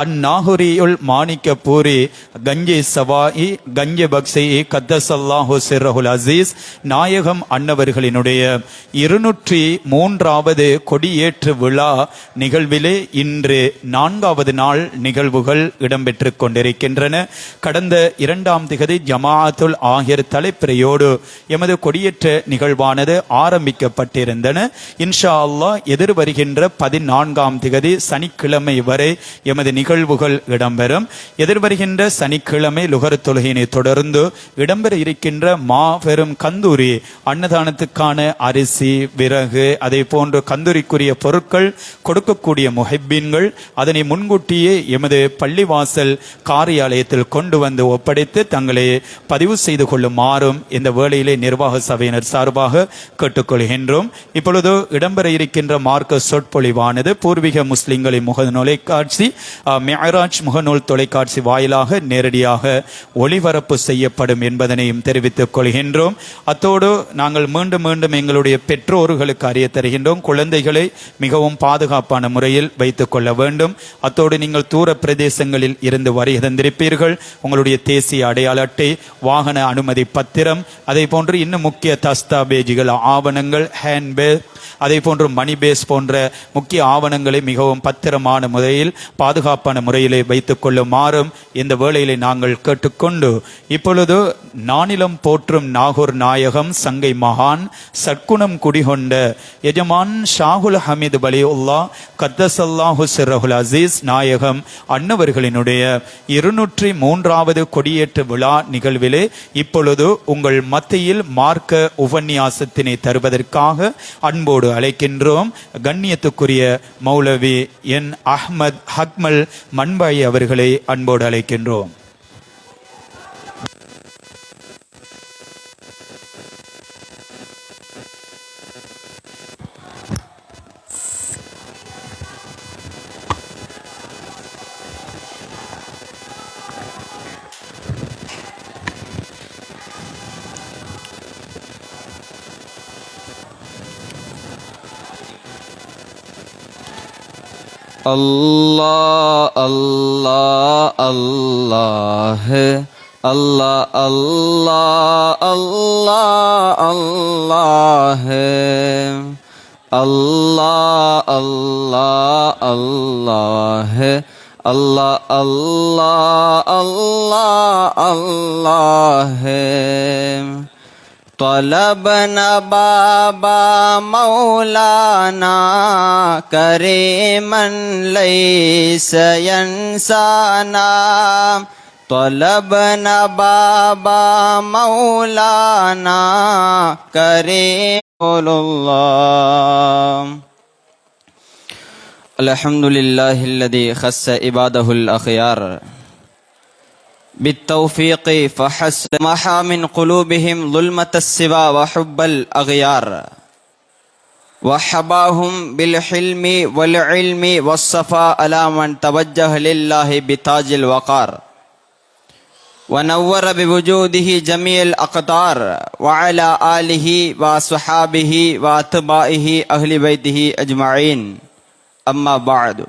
அந்நாகுரியுல் மாணிக்க பூரி கஞ்சே சவாயி கஞ்ச பக்ஸி கத்தசல்லாஹு சிர்ரஹுல் அசீஸ் நாயகம் அன்னவர்களினுடைய 203வது கொடியேற்று விழா நிகழ்விலே இன்று 4வது நாள் நிகழ்வுகள் இடம்பெற்று கொண்டிருக்கின்றன. கடந்த 2ஆம் திகதி ஜமாஅத்துல் ஆஹிர் தலைப்பிரையோடு எமது கொடியேற்ற நிகழ்வானது ஆரம்பிக்கப்பட்டிருந்தன. இன்ஷா அல்லாஹ் எதிர்வருகின்ற 14ஆம் திகதி சனிக்கிழமை வரை எமது நிகழ்வுகள் இடம்பெறும். எதிர்வருகின்ற சனிக்கிழமை லுகர் தொழுகையினை தொடர்ந்து இடம்பெற இருக்கின்ற மாபெரும் கந்தூரி அன்னதானத்துக்கான அரிசி, விறகு, அதே போன்று கந்தூரிக்குரிய பொருட்கள் கொடுக்கக்கூடிய முஹிப்பீன்கள் அதனை முன்கூட்டியே எமது பள்ளிவாசல் காரியாலயத்தில் கொண்டு வந்து ஒப்படைத்து தங்களை பதிவு செய்து கொள்ளுமாறும் இந்த வேளையிலே நிர்வாக சபையினர் சார்பாக கேட்டுக்கொள்கின்றோம். இப்பொழுது இடம்பெற இருக்கின்ற மார்க்க சொற்பொழிவானது பூர்வீக முஸ்லிம்களின் முகநூலை காட்சி மிஅராஜ் முகநூல் தொலைக்காட்சி வாயிலாக நேரடியாக ஒளிபரப்பு செய்யப்படும் என்பதனையும் தெரிவித்துக் கொள்கின்றோம். அத்தோடு நாங்கள் மீண்டும் மீண்டும் எங்களுடைய பெற்றோர்களுக்கு அறிய தருகின்றோம், குழந்தைகளை மிகவும் பாதுகாப்பான முறையில் வைத்துக் கொள்ள வேண்டும். அத்தோடு நீங்கள் தூர பிரதேசங்களில் இருந்து வருகை தந்திருப்பீர்கள், உங்களுடைய தேசிய அடையாள அட்டை, வாகன அனுமதி பத்திரம், அதே போன்று இன்னும் முக்கிய தஸ்தாபேஜிகள், ஆவணங்கள், ஹேண்ட்பேக், அதே போன்று மணி பேஸ் போன்ற முக்கிய ஆவணங்களை மிகவும் பத்திரமான முறையில் பாதுகாப்பான முறையிலே வைத்துக் கொள்ளுமாறும் இந்த வேளையிலே நாங்கள் கேட்டுக்கொண்டு இப்பொழுது நானிலம் போற்றும் நாகூர் நாயகம் சங்கை மகான் சற்குணம் குடிகொண்ட எஜமான் ஷாகுல் ஹமீது பலியுல்லா கத்தசல்லாஹு சிர்ரஹுல் அசீஸ் நாயகம் அன்னவர்களினுடைய 203வது கொடியேற்று விழா நிகழ்விலே இப்பொழுது உங்கள் மத்தியில் மார்க்க உபன்யாசத்தினை தருவதற்காக அன்போடு அழைக்கின்றோம். கண்ணியத்துக்குரிய மௌலவி என் அஹ்மத் ஹக்மல் மண்பாய் அவர்களை அன்போடு அழைக்கின்றோம். Allah Allah Allah Allah Allah Allah Allah Allah Allah Allah Allah Allah Allah Allah طلبنا بابا مولانا كريما ليس ينسانا طلبنا بابا مولانا كريم الله الحمد لله الذي خص عباده الأخيار بالتوفيق فحسن محى من قلوبهم ظلمة السوى وحب الأغيار وحباهم بالحلم والعلم والصفاء على من توجه لله بتاج الوقار ونور بوجوده جميع الأقطار وعلى آله وصحابه وأتباعه أهل بيته أجمعين أما بعد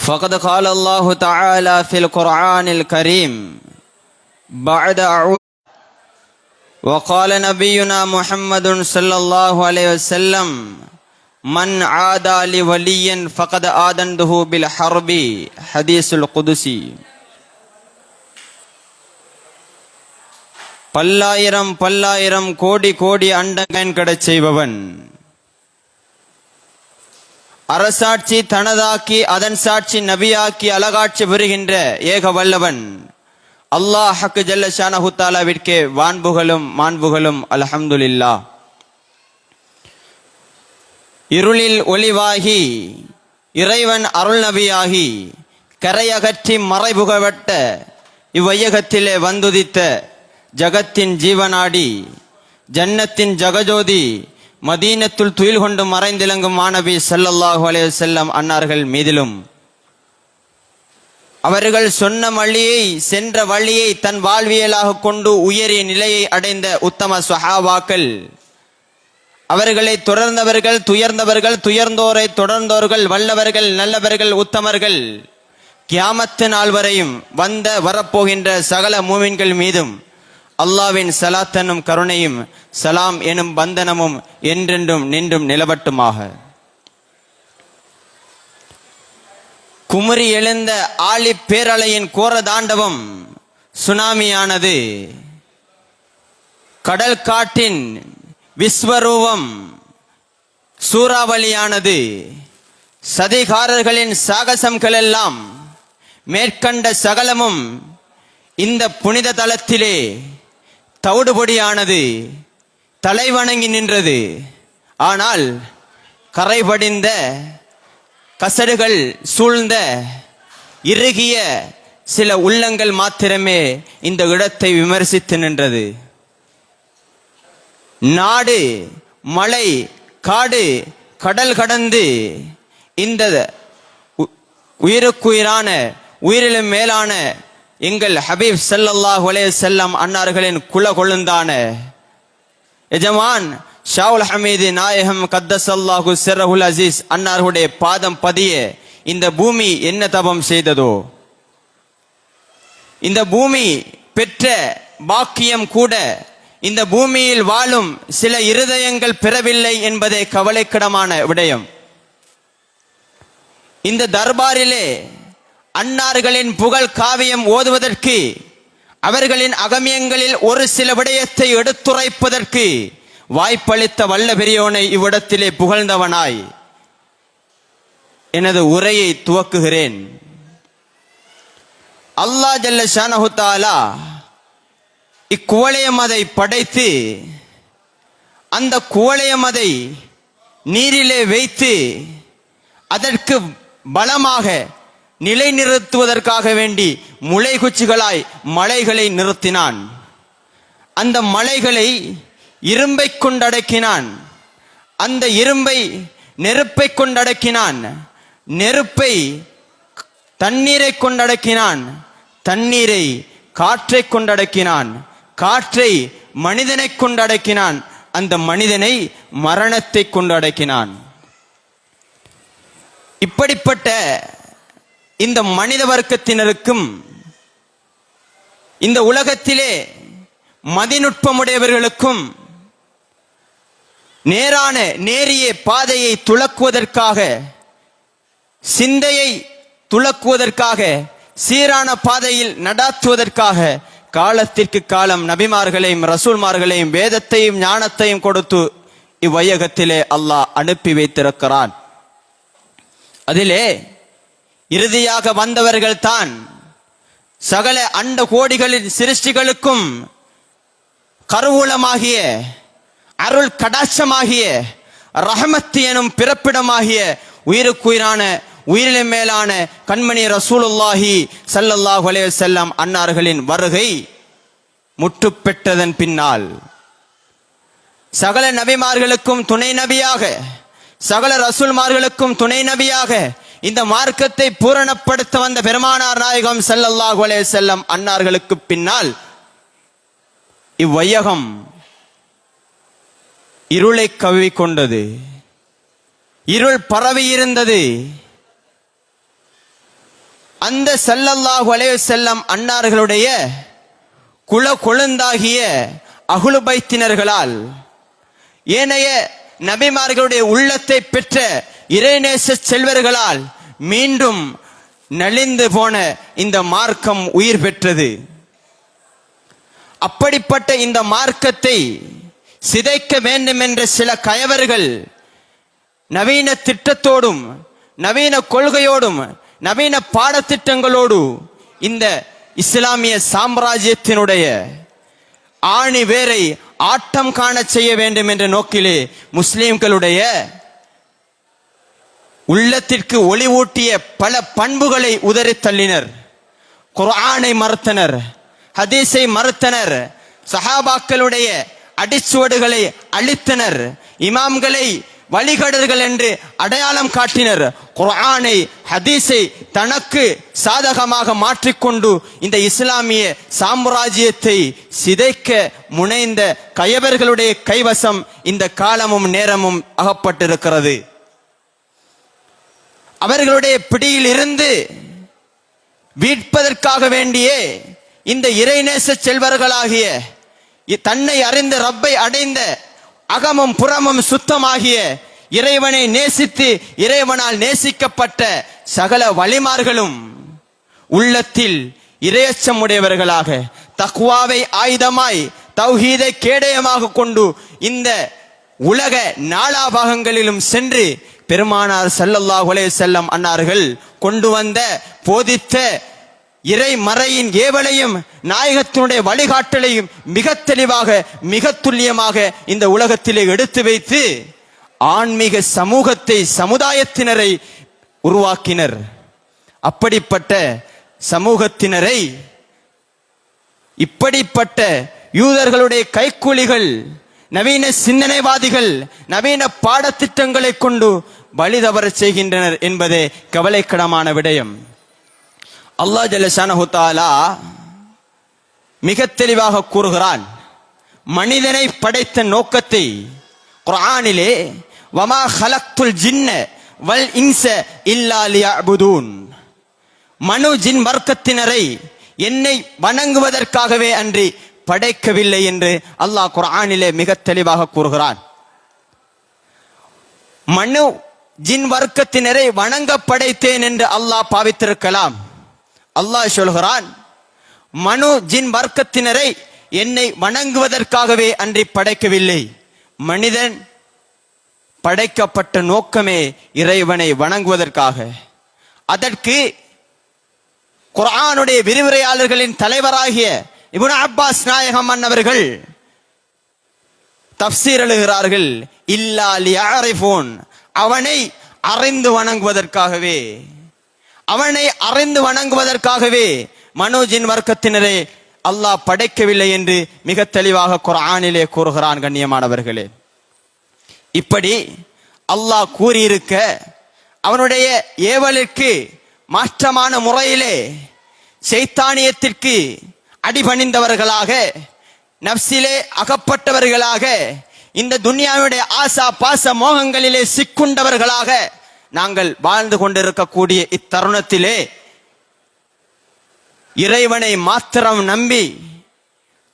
فقد قال الله تعالى في القرآن الكريم بعد وقال نبينا محمد صلى الله عليه وسلم من عادى لوليا فقد آذنته بالحرب حديث القدسي பல்லாயிரம் பல்லாயிரம் கோடி கோடி அண்டங்கன் கடச் செய்பவன், அரசாட்சி தனதாக்கி அதன் சாட்சி நபியாக்கி அழகாட்சி பெறுகின்ற ஏக வல்லவன் அல்லாஹ் ஹக்கு ஜல்ல ஷானஹு தஆலாவிற்கே வான்புகளும் மாண்புகளும் அல்ஹம்துலில்லாஹ். இருளில் ஒளிவாகி இறைவன் அருள் நபியாகி கரையகற்றி மறைபுகவட்ட இவ்வையகத்திலே வந்துதித்த ஜகத்தின் ஜீவனாடி ஜன்னத்தின் ஜகஜோதி மதீனத்துல் துயில் கொண்டு மறைந்திலங்கும் மாணவி ஸல்லல்லாஹு அலைஹி வஸல்லம் அன்னார்கள் மீதிலும் அவர்கள் சொன்ன வழியை சென்ற வழியை தன் வாழ்வியலாக கொண்டு உயரிய நிலையை அடைந்த உத்தம சஹாபாக்கள் அவர்களை தொடர்ந்தவர்கள் துயர்ந்தவர்கள், துயர்ந்தோரை தொடர்ந்தோர்கள், வல்லவர்கள், நல்லவர்கள், உத்தமர்கள், கியாமத்து நாள் வரையும் வரப்போகின்ற சகல மூமின்கள் மீதும் அல்லாஹ்வின் ஸலாத் எனும் கருணையும் சலாம் எனும் பந்தனமும் என்றென்றும் நின்றும் நிலவட்டுமாக. குமுறி எழுந்த ஆழி பேரலையின் கோர தாண்டவம் சுனாமியானது. கடல் காட்டின் விஸ்வரூபம் சூறாவளியானது. சதிகாரர்களின் சாகசங்கள் எல்லாம் மேற்கண்ட சகலமும் இந்த புனித தலத்திலே தவிடுபொடியானது, தலைவணங்கி நின்றது. ஆனால் கரைபடிந்த கசடுகள் சூழ்ந்த இறுகிய சில உள்ளங்கள் மாத்திரமே இந்த இடத்தை விமர்சித்து நின்றது. நாடு, மலை, காடு, கடல் கடந்து இந்த உயிருக்குயிரான உயிரிலும் மேலான எங்கள் ஹபீப் ஸல்லல்லாஹு அலைஹி வஸல்லம் அன்னார்களின் குல கொழுந்தான எஜமான் ஷாவுல் ஹமீது நாயகம் கத்தஸல்லாஹு சிர்ரஹுல் அசீஸ் அன்னார்களுடைய பாதம் பதிய இந்த பூமி என்ன தபம் செய்ததோ, இந்த பூமி பெற்ற பாக்கியம் கூட இந்த பூமியில் வாழும் சில இருதயங்கள் பெறவில்லை என்பதே கவலைக்கிடமான விடயம். இந்த தர்பாரிலே அன்னார்களின் புகழ் காவியம் ஓதுவதற்கு, அவர்களின் அகமியங்களில் ஒரு சில விடயத்தை எடுத்துரைப்பதற்கு வாய்ப்பளித்த வல்ல பெரியோனை இவ்விடத்திலே புகழ்ந்தவனாய் எனது உரையை துவக்குகிறேன். அல்லாஹ் ஜல்ல ஷானஹு தஆலா இக்குவளையமதை படைத்து அந்த குவளையமதை நீரிலே வைத்து அதற்கு பலமாக நிலைநிறுத்துவதற்காக வேண்டி முளைகுச்சிகளாய் மலைகளை நிறுத்தினான். அந்த மலைகளை இரும்பை கொண்டடக்கினான். அந்த இரும்பை நெருப்பை கொண்டடக்கினான். நெருப்பை தண்ணீரை கொண்டடக்கினான். தண்ணீரை காற்றை கொண்டடக்கினான். காற்றை மனிதனை கொண்டடக்கினான். அந்த மனிதனை மரணத்தை கொண்டடக்கினான். இப்படிப்பட்ட இந்த மனித வர்க்கத்தினருக்கும் இந்த உலகத்திலே மதிநுட்பமுடையவர்களுக்கும் நேரிய பாதையை துலக்குவதற்காக, சிந்தையை துலக்குவதற்காக, சீரான பாதையில் நடாத்துவதற்காக காலத்திற்கு காலம் நபிமார்களையும் ரசூல்மார்களையும் வேதத்தையும் ஞானத்தையும் கொடுத்து இவ்வையகத்திலே அல்லாஹ் அனுப்பி வைத்திருக்கிறான். அதிலே இறுதியாக வந்தவர்கள் தான் சகல அண்ட கோடிகளின் சிருஷ்டிகளுக்கும் கருவூலமாகிய, அருள் கடாட்சமாகிய, ரஹமத் எனும் பிறப்பிடமாகிய உயிருக்குயிரான உயிரிலும் மேலான கண்மணி ரசூலுல்லாஹி ஸல்லல்லாஹு அலைஹி வஸல்லம் அன்னார்களின் வருகை முற்று பெற்றதன் பின்னால் சகல நபிமார்களுக்கும் துணை நபியாக, சகல ரசூல்மார்களுக்கும் துணை நபியாக இந்த மார்க்கத்தை பூரணப்படுத்த வந்த பெருமானார் நாயகம் ஸல்லல்லாஹு அலைஹி வஸல்லம் அன்னார்களுக்கு பின்னால் இவ்வையகம் இருளை கவ்வி கொண்டது. இருள் பரவி இருந்தது. அந்த ஸல்லல்லாஹு அலைஹி வஸல்லம் அன்னார்களுடைய குல கொழுந்தாகிய அஹ்லு பைத்தினர்களால், ஏனைய நபிமார்களுடைய உள்ளத்தை பெற்ற இறைநேச செல்வர்களால் மீண்டும் நலிந்து போன இந்த மார்க்கம் உயிர் பெற்றது. அப்படிப்பட்ட இந்த மார்க்கத்தை சிதைக்க வேண்டும் என்ற சில கயவர்கள் நவீன திட்டத்தோடும் நவீன கொள்கையோடும் நவீன பாடத்திட்டங்களோடு இந்த இஸ்லாமிய சாம்ராஜ்யத்தினுடைய ஆணி வேரை ஆட்டம் காண செய்ய வேண்டும் என்ற நோக்கிலே முஸ்லிம்களுடைய உள்ளத்திற்கு ஒளிவூட்டிய பல பண்புகளை உதறி தள்ளினர். குர்ஆனை மறுத்தனர், ஹதீஸை மறுத்தனர், சஹாபாக்களுடைய அடிச்சுவடுகளை அழித்தனர், இமாம்களை வழிகடர்கள் என்று அடையாளம் காட்டினர். குர்ஆனை ஹதீஸை தனக்கு சாதகமாக மாற்றிக்கொண்டு இந்த இஸ்லாமிய சாம்ராஜ்யத்தை சிதைக்க முனைந்த கயவர்களுடைய கைவசம் இந்த காலமும் நேரமும் அகப்பட்டிருக்கிறது. அவர்களுடைய பிடியில் இருந்து மீட்பதற்காக வேண்டியே இந்த இறைநேச செல்வர்களாகிய தன்னை அறிந்த ரப்பை அடைந்த அகமும் புறமும் சுத்தமாகிய இறைவனை நேசித்து இறைவனால் நேசிக்கப்பட்ட சகல வலிமார்களும் உள்ளத்தில் இறையச்சம் உடையவர்களாக தக்வாவை ஆயுதமாய் தௌஹீதை கேடயமாக கொண்டு இந்த உலக நாலாபாகங்களிலும் சென்று பெருமானார் ஸல்லல்லாஹு அலைஹி வஸல்லம் அன்னார்கள் கொண்டு வந்த போதித்த இறை மறையின் ஏவலையும் நாயகத்தினுடைய வழிகாட்டலையும் மிக தெளிவாக மிக துல்லியமாக இந்த உலகத்திலே எடுத்து வைத்து ஆன்மீக சமூகத்தை சமுதாயத்தினரை உருவாக்கினர். அப்படிப்பட்ட சமூகத்தினரை இப்படிப்பட்ட யூதர்களுடைய கைக்கூலிகள் நவீன சிந்தனைவாதிகள் நவீன பாடத்திட்டங்களை கொண்டு வழி தவறச் செய்கின்றனர் என்பதே கவலைக்கிடமான விடயம். அல்லாஹ் ஜல்ல ஷானஹு தஆலா மிக தெளிவாக கூறுகிறான். மனிதனை படைத்த நோக்கத்தை குர்ஆனிலே வமா ஹலக்துல் ஜின்ன வல் இன்ஸ இல்லா லியஅபுதூன், மனு ஜின் வர்க்கத்தினரை என்னை வணங்குவதற்காகவே அன்றி படைக்கவில்லை என்று அல்லாஹ் குர்ஆனிலே மிக தெளிவாக கூறுகிறான். மனு ஜின் வர்க்கத்தினரை வணங்க படைத்தேன் என்று அல்லாஹ் பாவித்திருக்கலாம். அல்லாஹ் சொல்கிறான், மனு ஜின் வர்க்கத்தினரை என்னை வணங்குவதற்காகவே அன்றி படைக்கவில்லை. மனிதன் படைக்கப்பட்ட நோக்கமே இறைவனை வணங்குவதற்காக. அதற்கு குர்ஆனுடைய விரிவுரையாளர்களின் தலைவராகிய இப்னு அப்பாஸ் நாயகம் அன்னவர்கள் தஃப்சீர் எழுதுகிறார்கள், இல்லா லியஅரிஃபூன், அவனை அறிந்து வணங்குவதற்காகவே, அவனை அறிந்து வணங்குவதற்காகவே மனோஜின் வர்க்கத்தினரை அல்லாஹ் படைக்கவில்லை என்று மிக தெளிவாக குர்ஆனிலே கூறுகிறான். கண்ணியமானவர்களே, இப்படி அல்லாஹ் கூறியிருக்க அவனுடைய ஏவலுக்கு மாற்றமான முறையிலே ஷைத்தானியத்திற்கு அடிபணிந்தவர்களாக நப்சிலே அகப்பட்டவர்களாக இந்த துன்யாவுடைய ஆசா பாச மோகங்களிலே சிக்குண்டவர்களாக நாங்கள் வாழ்ந்து கொண்டிருக்கக்கூடிய இத்தருணத்திலே இறைவனை மாத்திரம் நம்பி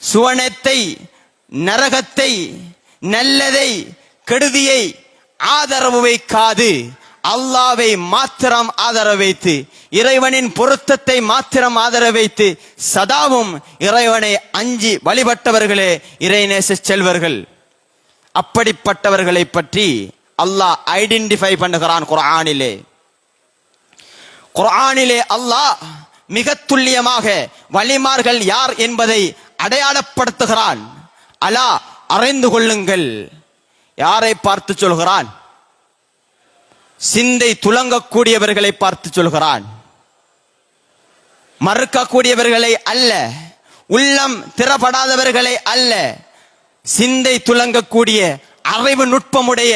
சுவனத்தை நரகத்தை நல்லதை கெடுதியை ஆதரவு வைக்காது அல்லாவை மாத்திரம் ஆதரவு வைத்து இறைவனின் பொருத்தத்தை மாத்திரம் ஆதரவு வைத்து சதாவும் இறைவனை அஞ்சி வழிபட்டவர்களே இறைநேச செல்வர்கள். அப்படிப்பட்டவர்களை பற்றி அல்லாஹ் ஐடென்டிஃபை பண்ணுகிறான் குர்ஆனிலே. குர்ஆனிலே அல்லாஹ் மிக துல்லியமாக வலிமார்கள் யார் என்பதை அடையாளப்படுத்துகிறான். அலா, அறிந்து கொள்ளுங்கள். யாரை பார்த்து சொல்கிறான்? சிந்தை துலங்கக்கூடியவர்களை பார்த்து சொல்கிறான். மறுக்கக்கூடியவர்களை அல்ல, உள்ளம் திறப்படாதவர்களை அல்ல, சிந்தை துலங்கக்கூடிய அறிவு நுட்பமுடைய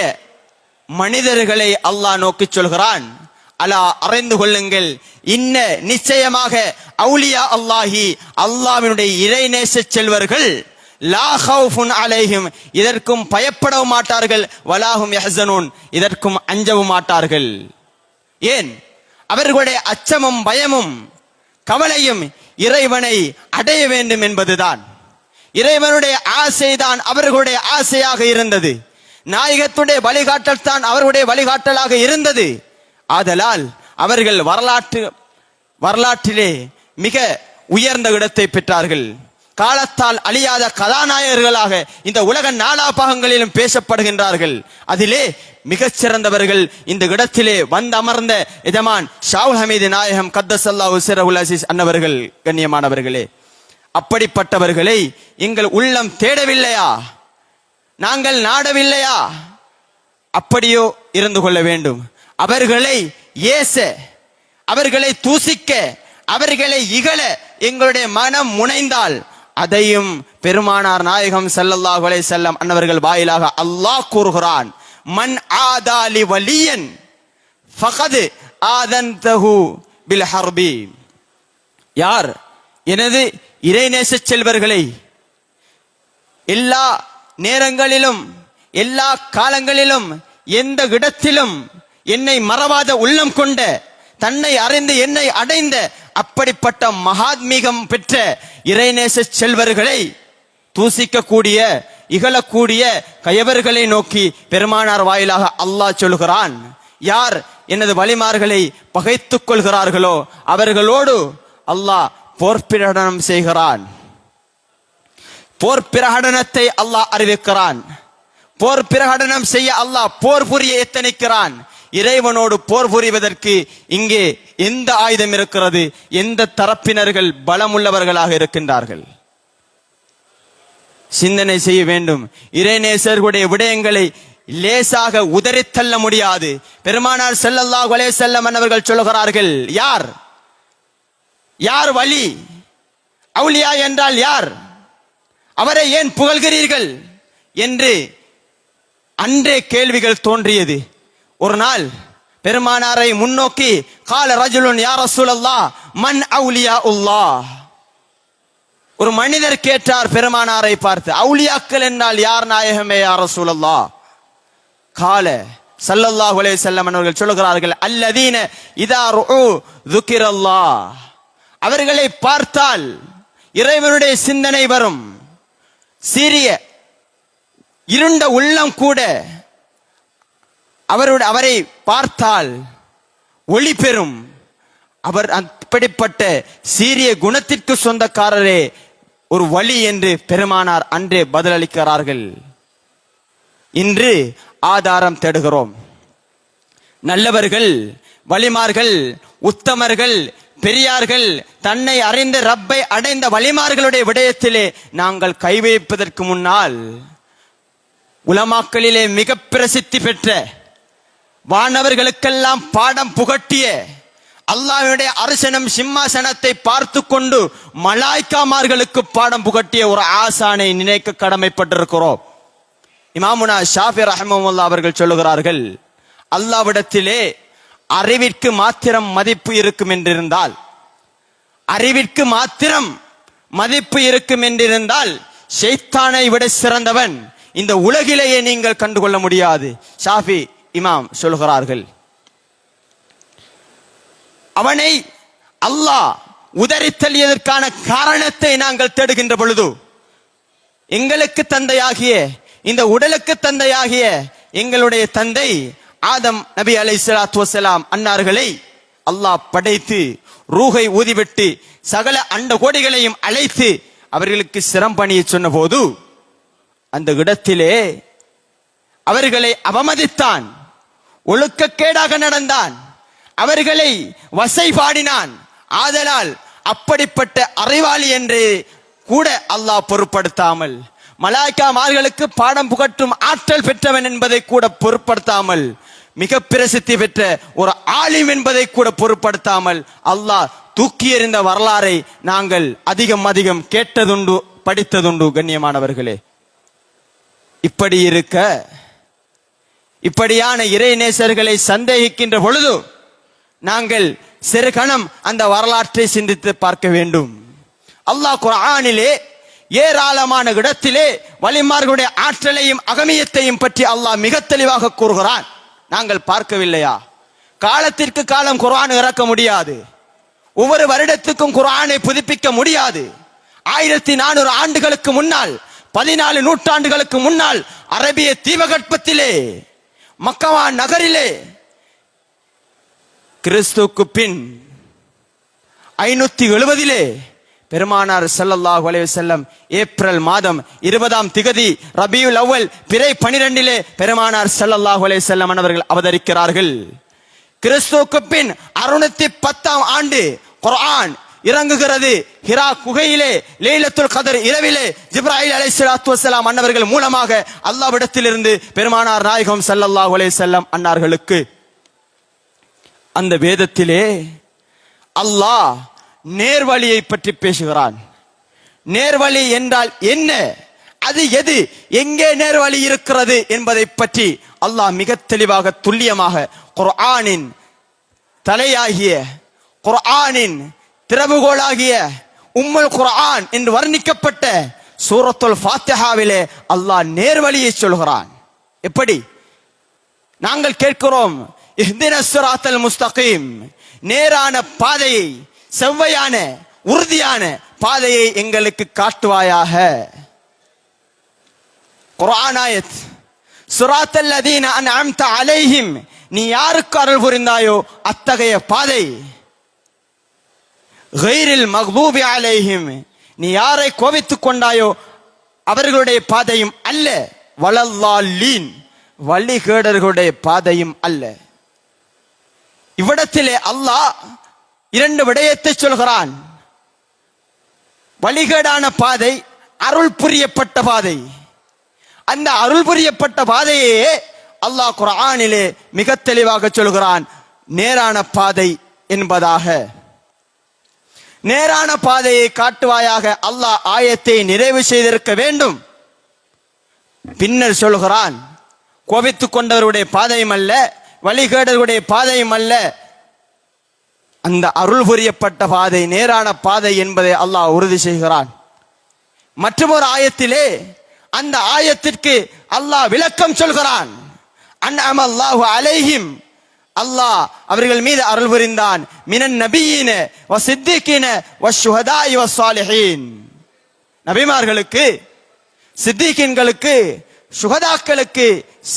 மனிதர்களை அல்லாஹ் நோக்கி சொல்கிறான். அலா, அறிந்து கொள்ளுங்கள், இன்ன நிச்சயமாக அவுலியா அல்லாஹி, அல்லாஹ்வினுடைய இறைநேச செல்வர்கள், லா ஹவுஃபுன் அலைஹிம், இதற்கும் பயப்படவும் மாட்டார்கள், வலாஹும் யஹ்ஸனூன், இதற்கும் அஞ்சவும் மாட்டார்கள். ஏன்? அவர்களுடைய அச்சமும் பயமும் கவலையும் இறைவனை அடைய வேண்டும் என்பதுதான். இறைவனுடைய ஆசைதான் அவர்களுடைய ஆசையாக இருந்தது. நாயகத்துடைய வழிகாட்டல் தான் அவர்களுடைய வழிகாட்டலாக இருந்தது. ஆதலால் அவர்கள் வரலாற்றிலே மிக உயர்ந்த இடத்தை பெற்றார்கள். காலத்தால் அழியாத கதாநாயகர்களாக இந்த உலக நாலாபாகங்களிலும் பேசப்படுகின்றார்கள். அதிலே மிகச் சிறந்தவர்கள் இந்த இடத்திலே வந்து அமர்ந்த எஜமான் ஷாவுல் ஹமீது நாயகம் கத்தஸல்லாஹு சிர்ரஹுல் அஸீஸ் அன்னவர்கள். கண்ணியமானவர்களே, அப்படிப்பட்டவர்களை எங்கள் உள்ளம் தேடவில்லையா? நாங்கள் நாடவில்லையா? அப்படியோ இருந்து கொள்ள வேண்டும். அவர்களை ஏச, அவர்களை தூசிக்க, அவர்களை இகழ எங்களுடைய மனம் முனைந்தால் அதையும் பெருமானார் நாயகம் ஸல்லல்லாஹு அலைஹி வஸல்லம் அன்னவர்கள் வாயிலாக அல்லாஹ் கூறுகிறான். மன் ஆதாலி வலியன் ஃபகத் ஆதன்தஹு பில் ஹர்பி. யார் எனது இறைநேச செல்வர்களை எல்லா நேரங்களிலும் எல்லா காலங்களிலும் எந்த இடத்திலும் என்னை மறவாத உள்ளம் கொண்ட, தன்னை அறிந்து என்னை அடைந்த அப்படிப்பட்ட மகாத்மீகம் பெற்ற இறைநேச செல்வர்களை தூசிக்கக்கூடிய, இகழக்கூடிய கயவர்களை நோக்கி பெருமானார் வாயிலாக அல்லாஹ் சொல்கிறான், யார் எனது வலிமார்களை பகைத்துக் கொள்கிறார்களோ அவர்களோடு அல்லாஹ் போர் பிரகடனம் செய்கிறான். போர் பிரகடனத்தை அல்லாஹ் அறிவிக்கிறான். போர் பிரகடனம் செய்ய அல்லாஹ் போர் புரிய எத்தனிக்கிறான். இறைவனோடு போர் புரிவதற்கு இங்கே எந்த ஆயுதம் இருக்கிறது? எந்த தரப்பினர்கள் பலமுள்ளவர்களாக இருக்கின்றார்கள்? சிந்தனை செய்ய வேண்டும். இறைநேசர்களுடைய விடயங்களை லேசாக உதறித் தள்ள முடியாது. பெருமானார் ஸல்லல்லாஹு அலைஹி வஸல்லம் அவர்கள் சொல்கிறார்கள், யார் யார் வலி? அவுலியா என்றால் யார்? அவரை ஏன் புகழ்கிறீர்கள் என்று அன்றே கேள்விகள் தோன்றியது. ஒரு நாள் பெருமானாரை முன்னோக்கி கால ரஜுலுன் யா ரசூலல்லாஹ் மன் அவுலியா உல்லாஹ், ஒரு மனிதர் கேட்டார் பெருமானாரை பார்த்து, அவுலியாக்கள் என்றால் யார் நாயகமே யா ரசூலல்லாஹ்? கால ஸல்லல்லாஹு அலைஹி வஸல்லம் அவர்கள் சொல்கிறார்கள், அல்லதீன இதா ருஉ ذுகிரல்லாஹ், அவர்களை பார்த்தால் இறைவனுடைய சிந்தனை வரும். சிறிய இருண்ட உள்ளம் கூட அவரை பார்த்தால் ஒளி பெறும். அவர் அப்படிப்பட்ட சீரிய குணத்திற்கு சொந்தக்காரரே ஒரு வழி என்று பெருமானார் அன்றே பதிலளிக்கிறார்கள். இன்று ஆதாரம் தேடுகிறோம். நல்லவர்கள், வலிமார்கள், உத்தமர்கள், பெரியார்கள், தன்னை அறிந்த ரப்பை அடைந்த வலிமார்களுடைய விடயத்திலே நாங்கள் கை வைப்பதற்கு முன்னால் உலமாக்களிலே மிக பிரசித்தி பெற்ற, வானவர்களுக்கெல்லாம் பாடம் புகட்டிய, அல்லாஹ்வுடைய அரசனம் சிம்மாசனத்தை பார்த்து கொண்டு மலாய்க்காமார்களுக்கு பாடம் புகட்டிய ஒரு ஆசானை நினைக்க கடமைப்பட்டிருக்கிறோம். இமாமுனா ஷாஃபி ரஹ்மத்துல்லாஹி அவர்கள் சொல்லுகிறார்கள், அல்லாஹ்விடத்திலே அறிவிற்கு மாத்திரம் மதிப்பு இருக்கும் என்றிருந்தால், அறிவிற்கு மாத்திரம் மதிப்பு இருக்கும் என்றிருந்தால் ஷைத்தானை விட சிறந்தவன் இந்த உலகிலேயே நீங்கள் கண்டுகொள்ள முடியாது. ஷாஃபி இமாம் சொல்கிறார்கள். அவனை அல்லாஹ் உதறித்தள்ளியதற்கான காரணத்தை நாங்கள் தேடுகின்ற பொழுது, எங்களுக்கு தந்தையாகிய, இந்த உடலுக்கு தந்தையாகிய எங்களுடைய தந்தை ஆதம் நபி அலைஹிஸ்ஸலாத்து வஸ்ஸலாம் அன்னார்களை அல்லாஹ் படைத்து ரூஹை ஊதிவிட்டு சகல அண்ட கோடிகளையும் அழைத்து அவர்களுக்கு சிரம் பணிய சொன்ன போது அந்த இடத்திலே அவர்களை அவமதித்தான், ஒழுக்கக்கேடாக நடந்தான், அவர்களை வசைபாடினான். ஆதலால் அப்படிப்பட்ட அறிவாளி என்று கூட அல்லாஹ் பொருட்படுத்தாமல், மலாய்க்காமார்களுக்கு பாடம் புகட்டும் ஆற்றல் பெற்றவன் என்பதை கூட பொருட்படுத்தாமல், மிக பிரசித்தி பெற்ற ஒரு ஆலிம் என்பதை கூட பொருட்படுத்தாமல் அல்லாஹ் தூக்கி எறிந்த வரலாறை நாங்கள் அதிகம் கேட்டதுண்டு, படித்ததுண்டு. கண்ணியமானவர்களே, இப்படி இருக்க, இப்படியான இறைநேசர்களை சந்தேகிக்கின்ற பொழுது நாங்கள் சிறு கணம் அந்த வரலாற்றை சிந்தித்து பார்க்க வேண்டும். அல்லாஹ் குர்ஆனிலே ஏராளமான இடத்திலே வலிமார்களுடைய ஆற்றலையும் அகமியத்தையும் பற்றி அல்லாஹ் மிக தெளிவாக கூறுகிறான். நாங்கள் பார்க்கவில்லையா? காலத்திற்கு காலம் குர்ஆன் இறக்க முடியாது. ஒவ்வொரு வருடத்துக்கும் குர்ஆனை புதுப்பிக்க முடியாது. 1400 ஆண்டுகளுக்கு முன்னால், 14 நூற்றாண்டுகளுக்கு முன்னால் அரபிய தீபகற்பத்திலே மக்கா நகரிலே கிறிஸ்துவுக்கு பின் 570 பெருமானார் ஸல்லல்லாஹு அலைஹி வஸல்லம் ஏப்ரல் மாதம் 20ஆம் திகதி ரபியுல் அவ்வல் பிறை 12 பெருமானார் ஸல்லல்லாஹு அலைஹி வஸல்லம் அவர்கள் அவதரிக்கிறார்கள். கிறிஸ்துவுக்கு பின் 610ஆம் ஆண்டு குர்ஆன் இறங்குகிறது. ஹிரா குகையிலே லைலத்துல் கத்ர் இரவிலே ஜிப்ராயில் அலைஹிஸ்ஸலாத்து வஸ்ஸலாம் அன்னவர்கள் மூலமாக அல்லாஹ்விடத்திலிருந்து பெருமானார் நாயகம் ஸல்லல்லாஹு அலைஹி வஸல்லம் அன்னார்களுக்கு அந்த வேதத்திலே அல்லாஹ் நேர்வழியை பற்றி பேசுகிறான். நேர்வழி என்றால் என்ன? அது எது, எங்கே நேர்வழி இருக்கிறது என்பதை பற்றி அல்லாஹ் மிக தெளிவாக துல்லியமாக குர்ஆனின் தலையாகிய, குர்ஆனின் திறவுகோலாகிய உம்முல் குர்ஆன் என்று வர்ணிக்கப்பட்ட சூரத்துல் ஃபாத்திஹாவிலே அல்லாஹ் நேர்வழியை சொல்கிறான். எப்படி? நாங்கள் கேட்கிறோம், இஹ்தினஸ் ஸிராத்தல் முஸ்தகீம், நேரான பாதையை, செவ்வையான உறுதியான பாதையை எங்களுக்கு காட்டுவாயாக. குர்ஆன் ஆயத், ஸிராத்தல் லதீன அன்அம்த அலைஹிம், நீ யாருக்கு அருள் புரிந்தாயோ அத்தகைய பாதை. கைரில் மக்தூபி அலைஹிம், நீ யாரை கோபித்துக் கொண்டாயோ அவர்களுடைய பாதையும் அல்ல. வலல்லாலீன், வழிகேடர்களுடைய பாதையும் அல்ல. இவ்விடத்திலே அல்லாஹ் இரண்டு விடயத்தை சொல்கிறான். வழிகேடான பாதை, அருள் புரியப்பட்ட பாதை. அந்த அருள் புரியப்பட்ட பாதையே அல்லாஹ் குர்ஆனிலே மிக தெளிவாக சொல்கிறான் நேரான பாதை என்பதாக. நேரான பாதையை காட்டுவாயாக அல்லாஹ் ஆயத்தை நிறைவு செய்திருக்க வேண்டும். பின்னர் சொல்கிறான், கோபித்துக் கொண்டவருடைய பாதையும் அல்ல, வழிகேடர்களுடைய பாதையும் அல்ல, அந்த அருள் புரியப்பட்ட பாதை நேரான பாதை என்பதை அல்லாஹ் உறுதி செய்கிறான். மற்றொரு ஆயத்திலே அந்த ஆயத்திற்கு அல்லாஹ் விளக்கம் சொல்கிறான். அன்அமல்லாஹு அலைஹிம், அல்லாஹ் அவர்கள் மீது அருள் புரிந்தான். மினன் நபியீன வ சித்திகீன வ ஷுஹதாஇ வ ஸாலிஹீன், நபிமார்களுக்கு, சித்திகீன்களுக்கு, சுஹதாக்களுக்கு,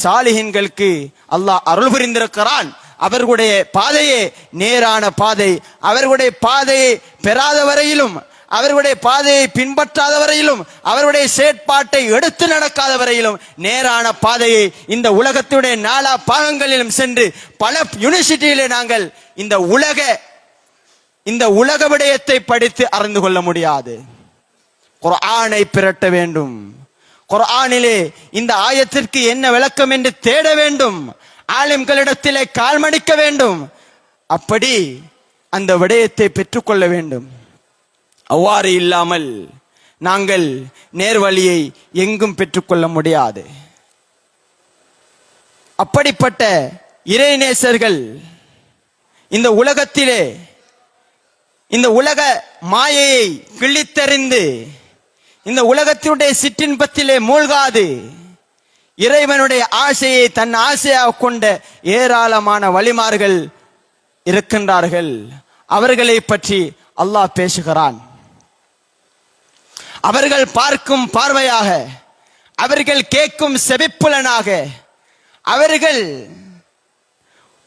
சாலிஹீன்களுக்கு அல்லாஹ் அருள் புரிந்திருக்கிறான். அவர்களுடைய பாதையே நேரான பாதை. அவர்களுடைய பாதையை பெறாத வரையிலும், அவர்களுடைய பாதையை பின்பற்றாத வரையிலும், அவர்களுடைய செயற்பாட்டை எடுத்து நடக்காத வரையிலும் நேரான பாதையை இந்த உலகத்துடைய நாலா பாகங்களிலும் சென்று பல யூனிவர்சிட்டியிலே நாங்கள் இந்த உலக விடயத்தை படித்து அறிந்து கொள்ள முடியாது. குர்ஆனை பிரட்ட வேண்டும். குர்ஆனிலே இந்த ஆயத்திற்கு என்ன விளக்கம் என்று தேட வேண்டும். ஆலிம்களிடத்திலே கால்மடிக்க வேண்டும். அப்படி அந்த விடயத்தை பெற்றுக்கொள்ள வேண்டும். அவ்வாறு இல்லாமல் நாங்கள் நேர்வழியை எங்கும் பெற்றுக்கொள்ள முடியாது. அப்படிப்பட்ட இறைநேசர்கள் இந்த உலகத்திலே இந்த உலக மாயையை கிழித்தெறிந்து இந்த உலகத்தினுடைய சிற்றின்பத்திலே மூழ்காது இறைவனுடைய ஆசையை தன் ஆசையாக கொண்ட ஏராளமான வழிமார்கள் இருக்கின்றார்கள். அவர்களை பற்றி அல்லாஹ் பேசுகிறான். அவர்கள் பார்க்கும் பார்வையாக, அவர்கள் கேட்கும் செவிப்புலனாக, அவர்கள்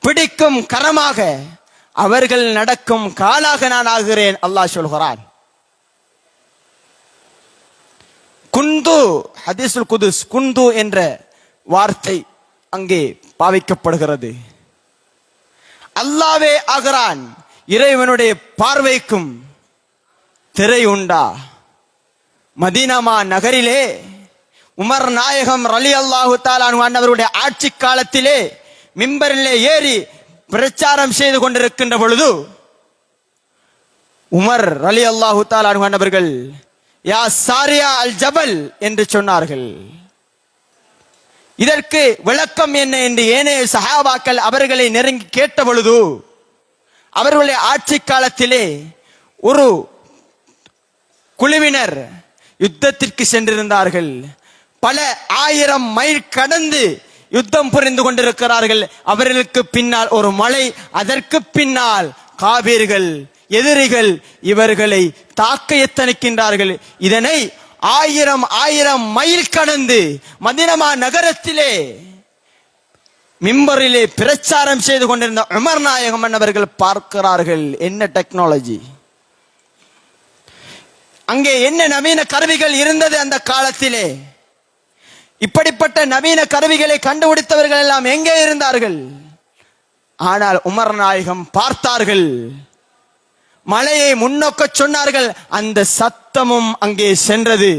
பிடிக்கும் கரமாக, அவர்கள் நடக்கும் காலாக நான் ஆகிறேன் அல்லாஹ் சொல்கிறான். குந்து, ஹதீஸுல் குதுஸ், குந்து என்ற வார்த்தை அங்கே பாவிக்கப்படுகிறது. அல்லாஹ்வே ஆகிறான். இறைவனுடைய பார்வைக்கும் திரை உண்டா? மதீனா நகரிலே உமர் நாயகம் ரலியல்லாஹு தஆலா அன்ஹு ஆட்சி காலத்திலே மிம்பரிலே ஏறி பிரச்சாரம் செய்து கொண்டிருக்கின்ற பொழுது உமர் ரலியல்லாஹு தஆலா அன்ஹு அவர்கள் யா சாரியா அல் ஜபல் என்று சொன்னார்கள். இதற்கு விளக்கம் என்ன என்று ஏனைய சஹாபாக்கள் அவர்களை நெருங்கி கேட்ட பொழுது அவர்களுடைய ஆட்சி காலத்திலே ஒரு குழுவினர் யுத்தத்திற்கு சென்றிருந்தார்கள். பல 1000 மைல் கடந்து யுத்தம் புரிந்து கொண்டிருக்கிறார்கள். அவர்களுக்கு பின்னால் ஒரு மலை, அதற்கு பின்னால் காபீர்கள், எதிரிகள் இவர்களை தாக்க எத்தனிக்கின்றார்கள். இதனை 1000 மைல் கடந்து மதீனா நகரத்திலே மிம்பரிலே பிரச்சாரம் செய்து கொண்டிருந்த உமர் நாயகம் அவர்கள் பார்க்கிறார்கள். என்ன டெக்னாலஜி, அங்கே என்ன நவீன கருவிகள் இருந்தது அந்த காலத்திலே? இப்படிப்பட்ட நவீன கருவிகளை கண்டுபிடித்தவர்கள் எல்லாம் எங்கே இருந்தார்கள்? ஆனால் உமர் நாயகம் பார்த்தார்கள், மலையை முன்னோக்க சொன்னார்கள், அந்த சத்தமும் அங்கே சென்றது.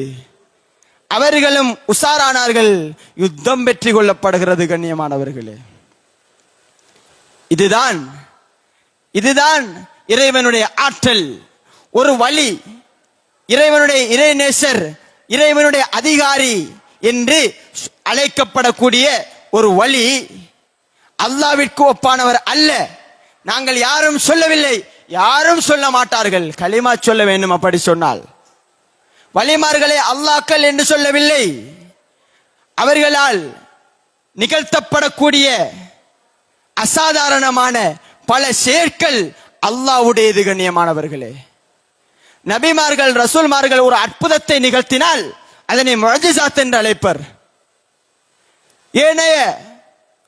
அவர்களும் உசாரானார்கள். யுத்தம் வெற்றி கொள்ளப்படுகிறது. கண்ணியமானவர்களே, இதுதான் இறைவனுடைய ஆற்றல். ஒரு வழி, இறைவனுடைய இறைநேசர் இறைவனுடைய அதிகாரி என்று அழைக்கப்படக்கூடிய ஒரு வழி அல்லாஹ்விற்கு ஒப்பானவர் அல்ல. நாங்கள் யாரும் சொல்லவில்லை, யாரும் சொல்ல மாட்டார்கள். கலிமா சொல்ல வேண்டும். அப்படி சொன்னால் வலிமார்களை அல்லாஹ்க்கள் என்று சொல்லவில்லை. அவர்களால் நிகழ்த்தப்படக்கூடிய அசாதாரணமான பல செயற்கள் அல்லாஹ்வுடையது. கண்ணியமானவர்களே, நபிமார்கள் ரசூல்மார்கள் ஒரு அற்புதத்தை நிகழ்த்தினால் அதனை முஅஜிசாத் என்று அழைப்பர். ஏனைய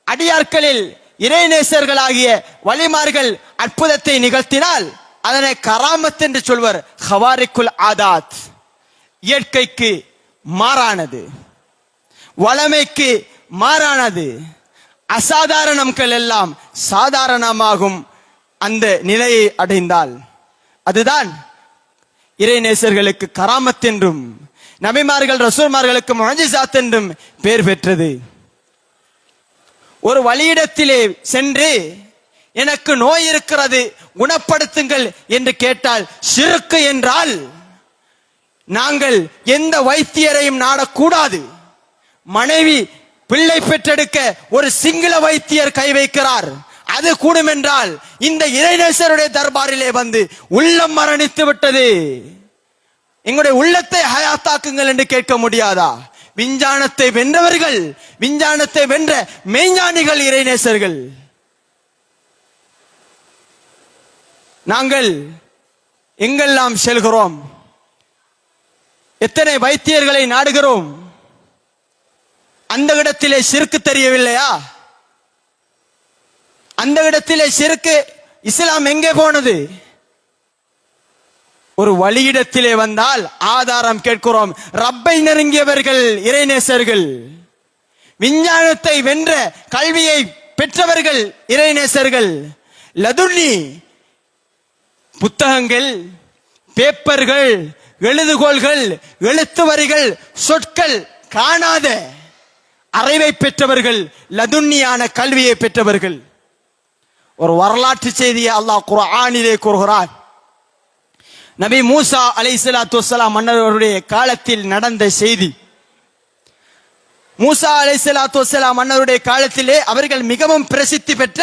அடியார்களில் இறைநேசர்களாகிய வலிமார்கள் அற்புதத்தை நிகழ்த்தினால் அதனை கராமத் என்று சொல்வர். ஹவாரிக்குல் ஆதாத், இயற்கைக்கு மாறானது, வளமைக்கு மாறானது, அசாதாரணங்கள் எல்லாம் சாதாரணமாகும். அந்த நிலையை அடைந்தால் அதுதான் இறைநேசர்களுக்கு கராமத் என்றும் நபிமார்கள் ரசூல்மார்களுக்கு முஅஜிசாத் என்றும் பெயர் பெற்றது. ஒரு வழியிடத்திலே சென்று எனக்கு நோய் இருக்கிறது குணப்படுத்துங்கள் என்று கேட்டால் ஷிர்க் என்றால் நாங்கள் எந்த வைத்தியரையும் நாடக்கூடாது. மனைவி பிள்ளை பெற்றெடுக்க ஒரு சிங்கள வைத்தியர் கை வைக்கிறார், அது கூடும் என்றால் இந்த இறைநேசருடைய தர்பாரிலே வந்து உள்ளம் மரணித்து விட்டது, எங்களுடைய உள்ளத்தை ஹயாத்தாக்குங்கள் என்று கேட்க முடியாதா? விஞ்ஞானத்தை வென்றவர்கள், விஞ்ஞானத்தை வென்ற மெய்ஞானிகள் இறைநேசர்கள். நாங்கள் எங்கெல்லாம் செல்கிறோம், எத்தனை வைத்தியர்களை நாடுகிறோம், அந்த இடத்திலே ஷிர்க் தெரியவில்லையா? அந்த இடத்திலே ஷிர்க், இஸ்லாம் எங்கே போனது? ஒரு வழியிடத்திலே வந்தால் ஆதாரம் கேட்கிறோம். ரப்பை நெருங்கியவர்கள் இறைநேசர்கள், விஞ்ஞானத்தை வென்ற கல்வியை பெற்றவர்கள் இறைநேசர்கள். லதுன்னி புத்தகங்கள், பேப்பர்கள், எழுதுகோள்கள், எழுத்து வரிகள், சொற்கள் காணாத அறிவை பெற்றவர்கள், லதுன்னியான கல்வியை பெற்றவர்கள். ஒரு வரலாற்று செய்தியை அல்லாஹ் குர்ஆனிலே கூறுகிறார். நபி மூசா அலைஹிஸ்ஸலாத்து வஸ்ஸலாம் மன்னருடைய காலத்தில் நடந்த செய்தி. மூசா அலைஹிஸ்ஸலாத்து வஸ்ஸலாம் மன்னருடைய காலத்திலே அவர்கள் மிகவும் பிரசித்தி பெற்ற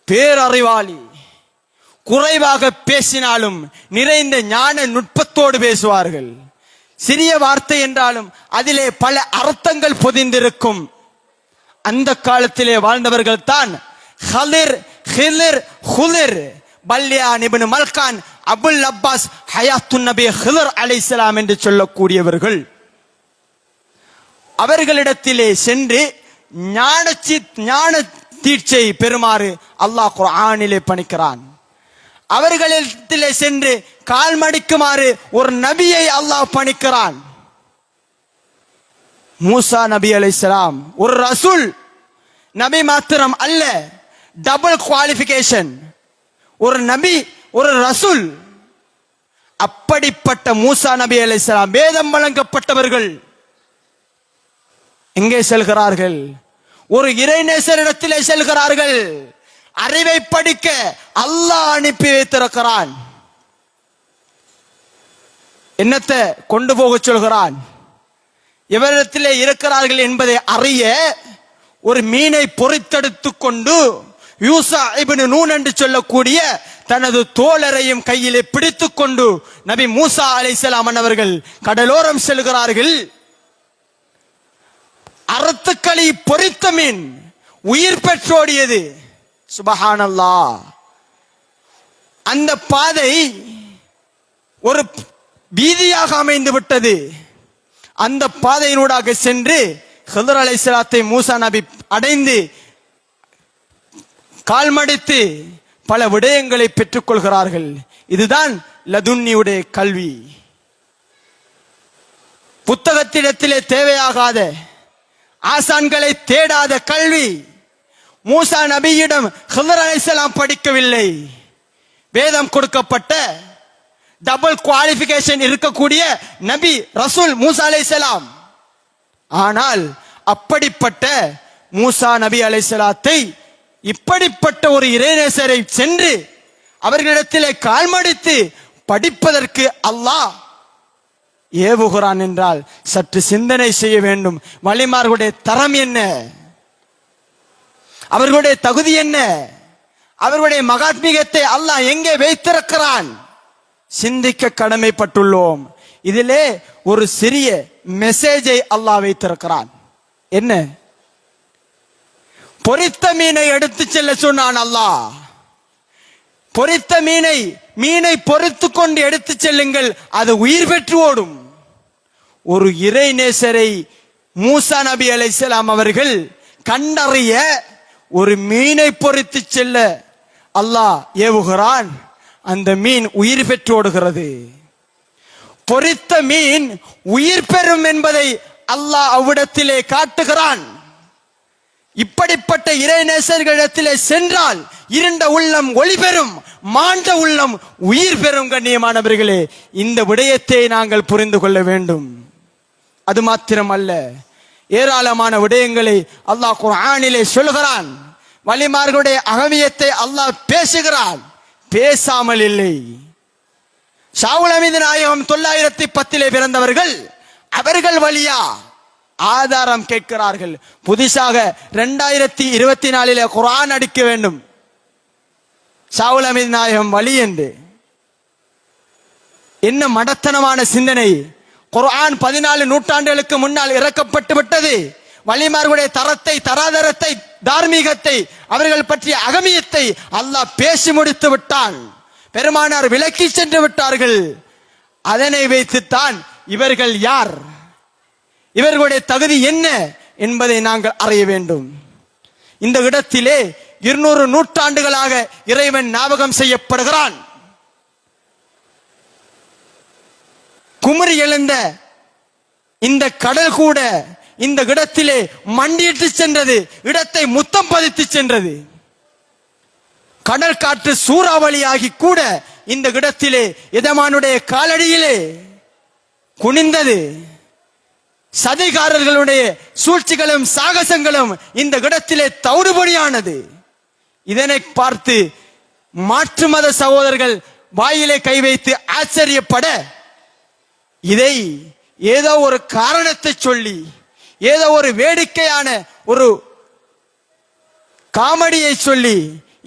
பேரறிவாளி. குறைவாக பேசினாலும் நிறைந்த ஞான நுட்பத்தோடு பேசுவார்கள். சிறிய வார்த்தை என்றாலும் அதிலே பல அர்த்தங்கள் பொதிந்திருக்கும். அந்த காலத்திலே வாழ்ந்தவர்கள் தான் ஹலிர், ஹிலிர், ஹுலிர், பல்யான் இப்னு மல்கான், அபுல் அப்பாஸ், ஹயாத்துன் நபி ஹிலிர் அலைஹிஸ்ஸலாம் என்று சொல்லக்கூடியவர்கள். அவர்களிடத்திலே சென்று ஞான தீட்சை பெறுமாறு அல்லாஹ் குர்ஆனிலே பணிக்கிறான். அவர்களிடத்திலே சென்று கால் மடிக்குமாறு ஒரு நபியை அல்லாஹ் பணிக்கிறான். மூசா நபி அலைஹிஸ்ஸலாம் ஒரு ரசூல், நபி மாத்திரம் அல்ல, டபுள் குவாலிஃபிகேஷன். ஒரு நபி, ஒரு ரசூல். அப்படிப்பட்ட மூசா நபி அலைஹிஸ்ஸலாம் வேதம் வழங்கப்பட்டவர்கள் எங்கே செல்கிறார்கள்? ஒரு இறைநேசரிடத்திலே செல்கிறார்கள். அறிவை படிக்க அல்லாஹ் அனுப்பி வைத்திருக்கிறான். என்னத்தை கொண்டு போக சொல்கிறான்? எவரிடத்திலே இருக்கிறார்கள் என்பதை அறிய ஒரு மீனை பொறித்தெடுத்து கொண்டு யூசா இப்னு நூன் என்று சொல்லக்கூடிய தனது தோழரையும் கையிலே பிடித்துக் கொண்டு நபி மூசா அலைஹிஸ்ஸலாம் அவர்கள் கடலோரம் செல்கிறார்கள். அறுத்துக்களி பொறித்த மீன் உயிர் பெற்றோடியது. சுபஹானல்லாஹ். அந்த பாதை ஒரு வீதியாக அமைந்து விட்டது. அந்த பாதையினூடாக சென்று ஹிதர் அலைஹிஸ்ஸலாத்தை மூசா நபி அடைந்து கால்மடித்து பல விடயங்களை பெற்றுக் கொள்கிறார்கள். இதுதான் லதுன்னியுடைய கல்வி. புத்தகத்திடத்திலே தேவையாகாத, ஆசான்களை தேடாத கல்வி. மூசா நபியிடம் ஹிதர் அலைஹிஸ்ஸலாம் படிக்கவில்லை. வேதம் கொடுக்கப்பட்ட டபுள் குவாலிஃபிகேஷன் இருக்கக்கூடிய நபி ரசூல் மூசா அலைஹிஸ்ஸலாம். ஆனால் அப்படிப்பட்ட மூசா நபி அலைஹிஸ்ஸலாத்தை இப்படிப்பட்ட ஒரு இறைநேசரை சென்று அவர்களிடத்திலே கால்மடித்து படிப்பதற்கு அல்லாஹ் ஏவுகிறான் என்றால் சற்று சிந்தனை செய்ய வேண்டும். வலிமார்களுடைய தரம் என்ன, அவர்களுடைய தகுதி என்ன, அவர்களுடைய மகாத்மீகத்தை அல்லாஹ் எங்கே வைத்திருக்கிறான், சிந்திக்க கடமைப்பட்டுள்ளோம். இதிலே ஒரு சிறிய மெசேஜை அல்லாஹ் வைத்திருக்கிறான். என்ன? பொரித்த மீனை எடுத்து செல்ல சொன்னான் அல்லாஹ். பொரித்த மீனை பொரித்து கொண்டு எடுத்து செல்லுங்கள், அது உயிர் பெற்று ஓடும். ஒரு இறை நேசரை மூசா நபி அலைஹிஸ்ஸலாம் அவர்கள் கண்டறிய ஒரு மீனை பொரித்து செல்ல அல்லாஹ் ஏவுகிறான். அந்த மீன் உயிர் பெற்று ஓடுகிறது. பொரித்த மீன் உயிர் பெறும் என்பதை அல்லாஹ் அவ்விடத்திலே காட்டுகிறான். இப்படிப்பட்ட இறைநேசர்களிடத்திலே சென்றால் இருண்ட உள்ளம் ஒளி பெறும், மாண்ட உள்ளம் உயிர் பெறும். கண்ணியமானவர்களே, இந்த விடயத்தை நாங்கள் புரிந்து கொள்ள வேண்டும். அது மாத்திரமல்ல, ஏராளமான விடயங்களை அல்லாஹ் குர்ஆனிலே சொல்கிறான். வலிமார்களுடைய அகமியத்தை அல்லாஹ் பேசுகிறான், பேசாமல் இல்லை. ஷாவுல் ஹமீது நாயகம் 910 பிறந்தவர்கள், அவர்கள் வழியா ஆதாரம் கேட்கிறார்கள். புதிதாக 2024 குர்ஆன் அடிக்க வேண்டும் ஷாவுல் ஹமீது நாயகம் வழி என்று. என்ன மடத்தனமான சிந்தனை! குர்ஆன் 14 நூற்றாண்டுகளுக்கு முன்னால் இறக்கப்பட்டு விட்டது. வலிமார்களுடைய தரத்தை, தராதரத்தை, தார்மீகத்தை, அவர்கள் பற்றிய அகமியத்தை அல்லாஹ் பேசி முடித்து விட்டான். பெருமானார் விலக்கி சென்று விட்டார்கள். அதனை வைத்துத்தான் இவர்கள் யார், இவர்களுடைய தகுதி என்ன என்பதை நாங்கள் அறிய வேண்டும். இந்த இடத்திலே 200 நூற்றாண்டுகளாக இறைவன் ஞாபகம் செய்யப்படுகிறான். குமரி எழுந்த இந்த கடல் கூட இந்த இடத்திலே மண்டியிட்டு சென்றது, இடத்தை முத்தம் பதித்து சென்றது. கடல் காற்று சூறாவளியாகி கூட இந்த இடத்திலே எஜமானுடைய காலடியிலே குனிந்தது. சதிகாரர்களுடைய சூழ்ச்சிகளும் சாகசங்களும் இந்த இடத்திலே தவிடுபடியானது. இதனை பார்த்து மாற்று மத சகோதரர்கள் வாயிலே கை வைத்து ஆச்சரியப்பட, இதை ஏதோ ஒரு காரணத்தை சொல்லி, ஏதோ ஒரு வேடிக்கையான ஒரு காமெடியை சொல்லி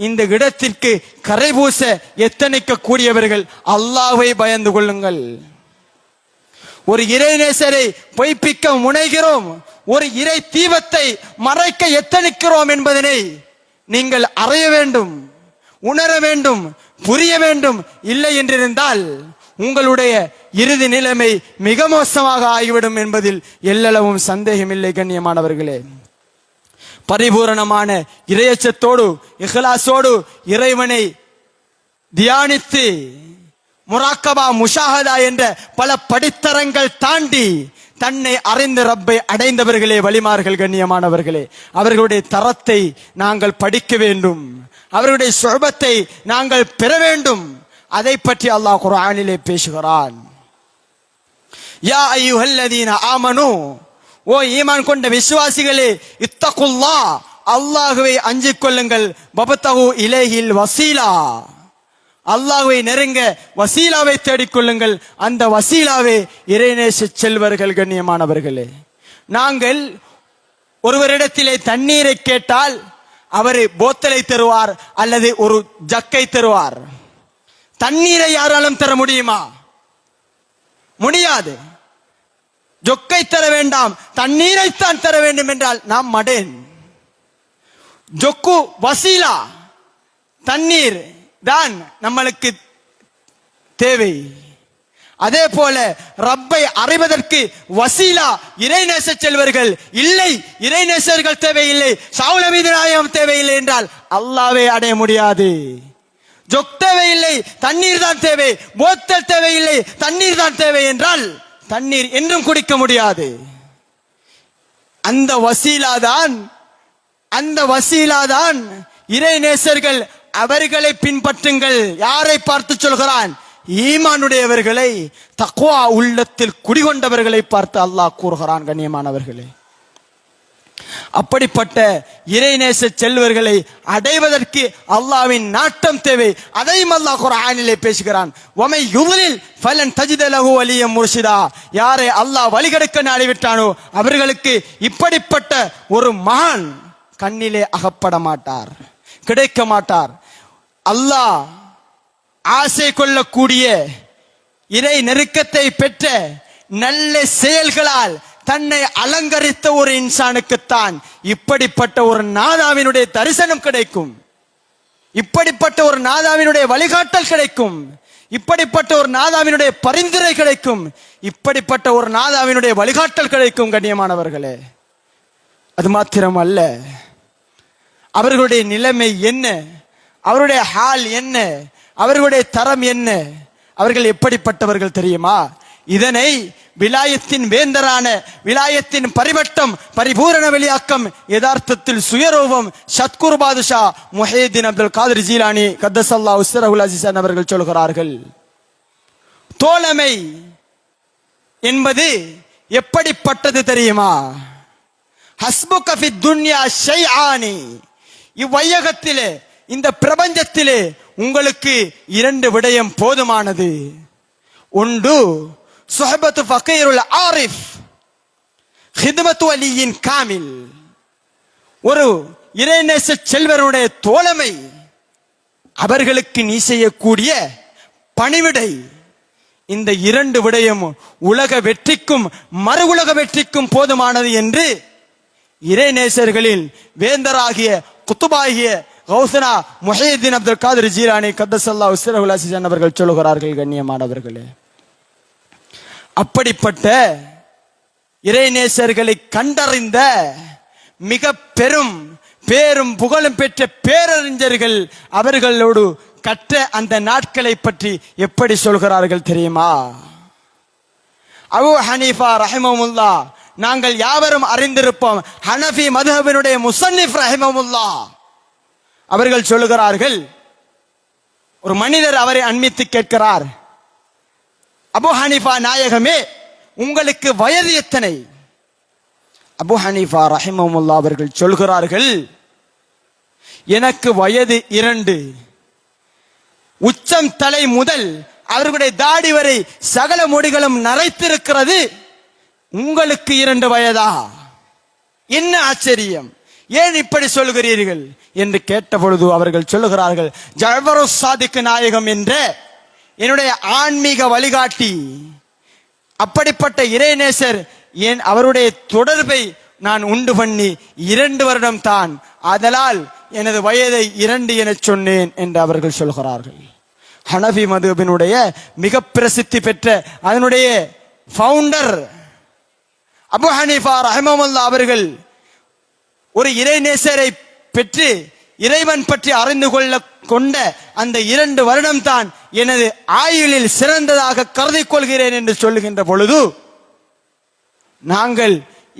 இந்த இடத்திற்கு கரை பூச எத்தனைக்க கூடியவர்கள் அல்லாஹ்வை பயந்து கொள்ளுங்கள். ஒரு இறைநேசரை பொய்ப்பிக்க முனைகிறோம், ஒரு இறை தீபத்தை மறைக்க எத்தனிக்கிறோம் என்பதனை நீங்கள் அறிய வேண்டும், உணர வேண்டும், புரிய வேண்டும். இல்லை என்றிருந்தால் உங்களுடைய இறுதி நிலைமை மிக மோசமாக ஆகிவிடும் என்பதில் எல்லளவும் சந்தேகமில்லை. கண்ணியமானவர்களே, பரிபூரணமான இறையச்சத்தோடு இஹ்லாஸோடு இறைவனை தியானித்து முராக்கபா முஷாஹதா என்ற பல படித்தரங்கள் தாண்டி தன்னை அறிந்த ரப்பை அடைந்தவர்களே வலிமார்கள். கண்ணியமானவர்களே, அவர்களுடைய தரத்தை நாங்கள் படிக்க வேண்டும், அவர்களுடைய சுபத்தை நாங்கள் பெற வேண்டும். அதை பற்றி அல்லாஹ் குர்ஆனிலே பேசுகிறான். யா அய்யுஹல்லதீன ஆமனு, ஓ ஈமான் கொண்ட விசுவாசிகளே, இத்தகுல்லாஹ், அல்லாஹ்வை அஞ்சிக் கொள்ளுங்கள். வபதகு இலைஹில் வசீலா, அல்லாஹ்வை நெருங்க வசீலாவை தேடிக்கொள்ளுங்கள். அந்த வசீலாவே இறைநேச செல்வர்கள். கண்ணியமானவர்களே, நாங்கள் ஒருவரிடத்திலே தண்ணீரை கேட்டால் அவர் போத்தலை தருவார் அல்லது ஒரு ஜக்கை தருவார். தண்ணீரை யாராலும் தர முடியுமா? முடியாது. ஜொக்கை தர வேண்டாம், தண்ணீரைத்தான் தர வேண்டும் என்றால் நாம் மடேன். ஜொக்கு வசீலா, தண்ணீர் தான் நம்மளுக்கு தேவை. அதே போல ரப்பை அறிவதற்கு வசீலா இறைநேச செல்வர்கள் இல்லை, இறைநேசர்கள் தேவையில்லை, ஷாவுல் ஹமீது நாயகம் தேவையில்லை என்றால் அல்லாஹ்வை அடைய முடியாது. ஜொக் தேவையில்லை, தண்ணீர் தான் தேவை. போத்தல் தேவையில்லை, தண்ணீர் தான் தேவை என்றால் தண்ணீர் என்றும் குடிக்க முடியாது. அந்த வசீலாதான் இறைநேசர்கள். அவர்களை பின்பற்றுங்கள். யாரை பார்த்து சொல்கிறான்? ஈமானுடையவர்களை, தக்வா உள்ளத்தில் குடிகொண்டவர்களை பார்த்து அல்லாஹ் கூறுகிறான். கண்ணியமானவர்களே, அப்படிப்பட்ட இறைநேச செல்வர்களை அடைவதற்கு அல்லாஹ்வின் நாட்டம் தேவை. அதையும் அல்லாஹ் குர்ஆனிலே பேசுகிறான். வமை யுலில் ஃபலன் தஜித லஹு வலியம் முர்ஷிதா. யாரை அல்லாஹ் வழிகெடுக்க நாடிவிட்டானோ அவர்களுக்கு இப்படிப்பட்ட ஒரு மகான் கண்ணிலே அகப்பட மாட்டார், கிடைக்க மாட்டார். அல்லாஹ் ஆசை கொள்ளக்கூடிய இறை நெருக்கத்தை பெற்ற நல்ல செயல்களால் தன்னை அலங்கரித்த ஒரு இன்சானுக்குத்தான் இப்படிப்பட்ட ஒரு நாதாவினுடைய தரிசனம் கிடைக்கும், இப்படிப்பட்ட ஒரு நாதாவினுடைய வழிகாட்டல் கிடைக்கும், இப்படிப்பட்ட ஒரு நாதாவினுடைய பரிந்துரை கிடைக்கும், இப்படிப்பட்ட ஒரு நாதாவினுடைய வழிகாட்டல் கிடைக்கும். கண்ணியமானவர்களே, அது மாத்திரம் அல்ல, அவர்களுடைய நிலைமை என்ன, அவருடைய ஹால் என்ன, அவர்களுடைய தரம் என்ன, அவர்கள் எப்படிப்பட்டவர்கள் தெரியுமா? இதனை விலாயத்தின் வேந்தரான விலாயத்தின் பரிவட்டம் பரிபூரண வெளியாக்கம் யதார்த்தத்தில் சுயரூபம் சத்குரு பாதுஷா முஹைதீன் அப்துல் காதிர் ஜீலானி கத்தஸல்லாஹு சிர்ரஹுல் அஸீஸ் அவர்கள் சொல்கிறார்கள், தோழமை என்பது எப்படிப்பட்டது தெரியுமா? ஹஸ்புக ஃபித் துன்யா ஷைஆனி. இவ்வையகத்திலே, இந்த பிரபஞ்சத்திலே உங்களுக்கு 2 விடயம் போதுமானது. ஒன்று சுஹபத்து ஃபகீருல் ஆரிஃப், ஹித்மத்து வலியின் காமில். ஒரு இறைநேச செல்வருடைய தோழமை, அவர்களுக்கு நீ செய்யக்கூடிய பணிவிடை. இந்த 2 விடயம் உலக வெற்றிக்கும் மறு உலக வெற்றிக்கும் போதுமானது என்று இறைநேசர்களில் வேந்தராகிய குத்துபாகிய கௌசனா முஹைதீன் அப்துல் காதிர் ஜீலானி கத்தஸல்லாஹு சிர்ரஹுல் அஸீஸ் அவர்கள் சொல்கிறார்கள். கண்ணியமானவர்களே, அப்படிப்பட்ட இறைநேசர்களை கண்டறிந்த மிக பெரும் பேரும் புகழும் பெற்ற பேரறிஞர்கள் அவர்களோடு கற்ற அந்த நாட்களை பற்றி எப்படி சொல்கிறார்கள் தெரியுமா? அபூ ஹனீஃபா ரஹிமஹுல்லா, நாங்கள் யாவரும் அறிந்திருப்போம், ஹனஃபி மதுஹபினுடைய முஸன்னிஃப் ரஹிமஹுல்லா அவர்கள் சொல்லுகிறார்கள், ஒரு மனிதர் அவரை அண்மித்து கேட்கிறார், அபூ ஹனீஃபா நாயகமே, உங்களுக்கு வயது எத்தனை? அபூ ஹனீஃபா ரஹிமஹுல்லா அவர்கள் சொல்கிறார்கள், எனக்கு வயது 2. உச்சம் தலை முதல் அவர்களுடைய தாடி வரை சகல முடிகளும் நரைத்திருக்கிறது. உங்களுக்கு 2 வயதா? என்ன ஆச்சரியம், ஏன் இப்படி சொல்கிறீர்கள் என்று கேட்ட பொழுது அவர்கள் சொல்லுகிறார்கள், ஜஅஃபரு சாதிக் நாயகம் என்ற என்னுடைய ஆன்மீக வழிகாட்டி, அப்படிப்பட்ட இறைநேசர் ஏன் அவருடைய தொடர்பை நான் உண்டு பண்ணி 2 வருடம் தான், அதனால் எனது வயதை 2 என சொன்னேன் என்று அவர்கள் சொல்கிறார்கள். ஹனஃபி மதுஹபினுடைய மிக பிரசித்தி பெற்ற அதனுடைய ஃபவுண்டர் அபூ ஹனீஃபா ரஹிமஹுல்லா அவர்கள் ஒரு இறைநேசரை பெற்று இறைவன் பற்றி அறிந்து கொண்ட அந்த 2 வருடம் தான் எனது ஆயுளில் சிறந்ததாக கருதி கொள்கிறேன் என்று சொல்லுகின்ற பொழுது, நாங்கள்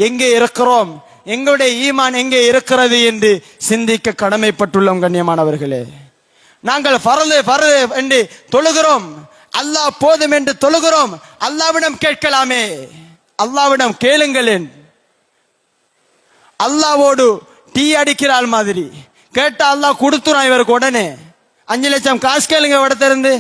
எங்கே இருக்கிறோம், எங்களுடைய ஈமான் எங்கே இருக்கிறது என்று சிந்திக்க கடமைப்பட்டுள்ளோம். கண்ணியமானவர்களே, நாங்கள் ஃபர்து என்று தொழுகிறோம், அல்லாஹ் போதும் என்று தொழுகிறோம். அல்லாஹ்விடம் கேட்கலாமே, அல்லாஹ்விடம் கேளுங்களேன். அல்லாஹ்வோடு டீ அடிக்கிறாள் மாதிரி கேட்டா அல்லாஹ் கொடுத்துறான் இவருக்கு. உடனே 5 லட்சம் காசு கேளுங்க இடத்திலிருந்து.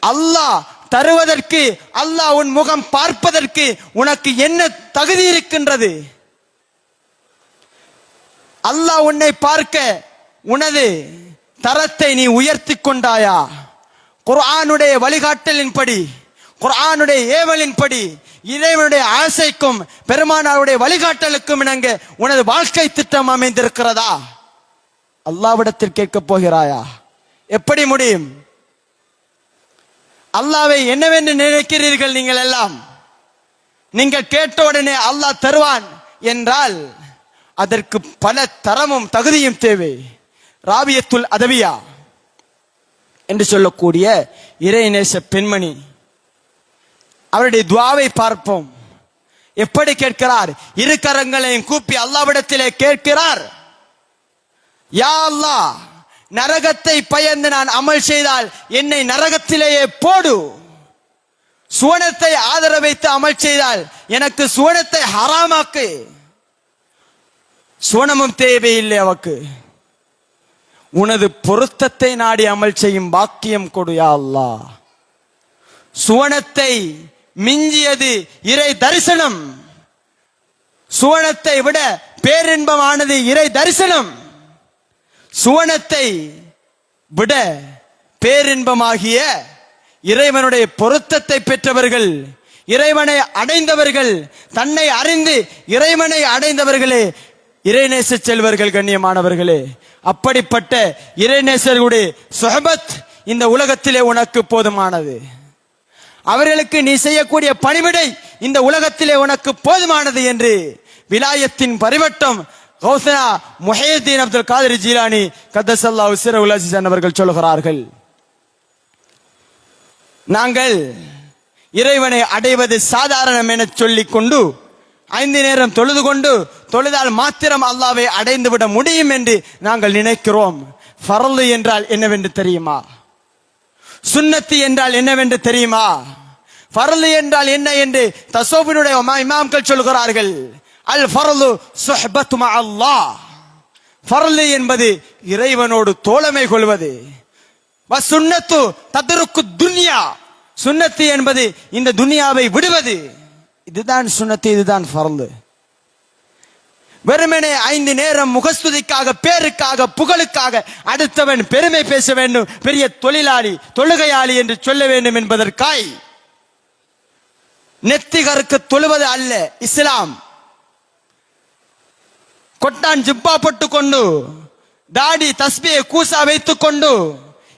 அல்லாஹ் தருவதற்கு, அல்லாஹ் உன் முகம் பார்ப்பதற்கு உனக்கு என்ன தகுதி இருக்கின்றது? அல்லாஹ் உன்னை பார்க்க உனது தரத்தை நீ உயர்த்தி கொண்டாயா? குர்ஆனுடைய வழிகாட்டலின்படி, குர்ஆனுடைய ஏவலின்படி, இறைவனுடைய ஆசைக்கும் பெருமானாருடைய வழிகாட்டலுக்கும் இணங்க உனது வாழ்க்கை திட்டம் அமைந்திருக்கிறதா? அல்லாஹ்விடத்தில் கேட்க போகிறாயா? எப்படி முடியும்? அல்லாஹ்வை என்னவென்று நினைக்கிறீர்கள் நீங்கள் எல்லாம்? நீங்கள் கேட்ட உடனே அல்லாஹ் தருவான் என்றால் அதற்கு பல தரமும் தகுதியும் தேவை. ராபியத்துல் அதவியா என்று சொல்லக்கூடிய இறைநேச பெண்மணி, அவருடைய துஆவை பார்ப்போம். எப்படி கேட்கிறார்? 2 கரங்களையும் கூப்பி அல்லாஹ்விடத்திலே கேட்கிறார், யா அல்லாஹ், நரகத்தை பயந்து நான் அமல் செய்தால் என்னை நரகத்திலேயே போடு, சுவனத்தை ஆதர வைத்து அமல் செய்தால் எனக்கு சுவனத்தை ஹராமாக்கு. சுவனமும் தேவையில்லை அவக்கு. உனது பொருத்தத்தை நாடி அமல் செய்யும் பாக்கியம் கொடு யா அல்லாஹ். சுவனத்தை மிஞ்சியது இறை தரிசனம். சுவனத்தை விட பேரின்பமானது இறை தரிசனம். சுவனத்தை விட பேரின்பமாகிய இறைவனுடைய பொருத்தத்தை பெற்றவர்கள், இறைவனை அடைந்தவர்கள், தன்னை அறிந்து இறைவனை அடைந்தவர்களே இறைநேச செல்வர்கள். கண்ணியமானவர்களே, அப்படிப்பட்ட இறைநேசர்களுடைய சுஹபத் இந்த உலகத்திலே உனக்கு போதுமானது. அவர்களுக்கு நீ செய்யக்கூடிய பணிவிடை இந்த உலகத்திலே உனக்கு போதுமானது என்று விலாயத்தின் பரிவட்டம் கௌசனா முஹையத்தீன் அப்துல் காதிர் ஜீலானி கத்தஸல்லாஹு சிர்ரஹுல் அஸீஸ் அவர்கள் சொல்கிறார்கள். நாங்கள் இறைவனை அடைவது சாதாரணம் என சொல்லிக் கொண்டு 5 நேரம் தொழுது கொண்டு தொழுதால் மாத்திரம் அல்லாஹ்வை அடைந்து விட முடியும் என்று நாங்கள் நினைக்கிறோம். ஃபர்லு என்றால் என்னவென்று தெரியுமா? சுன்னத்தி என்றால் என்னவென்று தெரியுமா? ஃபர்லு என்றால் என்ன என்று தஸவ்வுஃபினுடைய இமாம்கள் சொல்கிறார்கள். அல் ஃபர்லு சுஹ்பத்து மஅல்லாஹ். ஃபர்லு என்பது இறைவனோடு தோழமை கொள்வது. வசுன்னத்து தத்ருக்கு துன்யா. சுன்னத்து என்பது இந்த துனியாவை விடுவது. இதுதான் சுன்னத்து, இதுதான் ஃபர்லு. வெறுமனே 5 நேரம் முகஸ்துதிக்காக, பேருக்காக, புகழுக்காக அடுத்தவன் பெருமை பேச வேண்டும், பெரிய தொழிலாளி, தொழுகையாளி என்று சொல்ல வேண்டும் என்பதற்காய் நெத்திகருக்கு தொழுவது அல்ல இஸ்லாம். கொட்டான் ஜிப்பா போட்டு கொண்டு தாடி தஸ்பியை கூசா வைத்துக் கொண்டு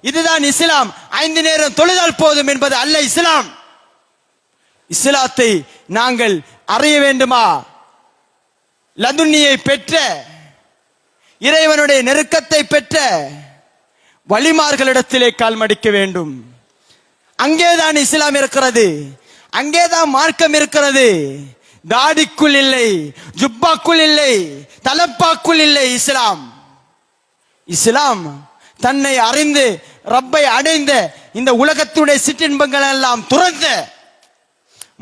இதுதான் இஸ்லாம், 5 நேரம் தொழுதால் போதும் என்பது அல்ல இஸ்லாம். இஸ்லாத்தை நாங்கள் அறிய வேண்டுமா? லதுன்னியை பெற்ற, இறைவனுடைய நெருக்கத்தை பெற்ற வலிமார்களிடத்திலே கால் மடிக்க வேண்டும். அங்கேதான் இஸ்லாம் இருக்கிறது, அங்கேதான் மார்க்கம் இருக்கிறது. தாடிக்குள் இல்லை, ஜுப்பாக்குள் இல்லை, தலப்பாக்குள் இல்லை இஸ்லாம். இஸ்லாம் தன்னை அறிந்து ரப்பை அடைந்த இந்த உலகத்துடைய சிற்றின்பங்கள் எல்லாம் துறந்த,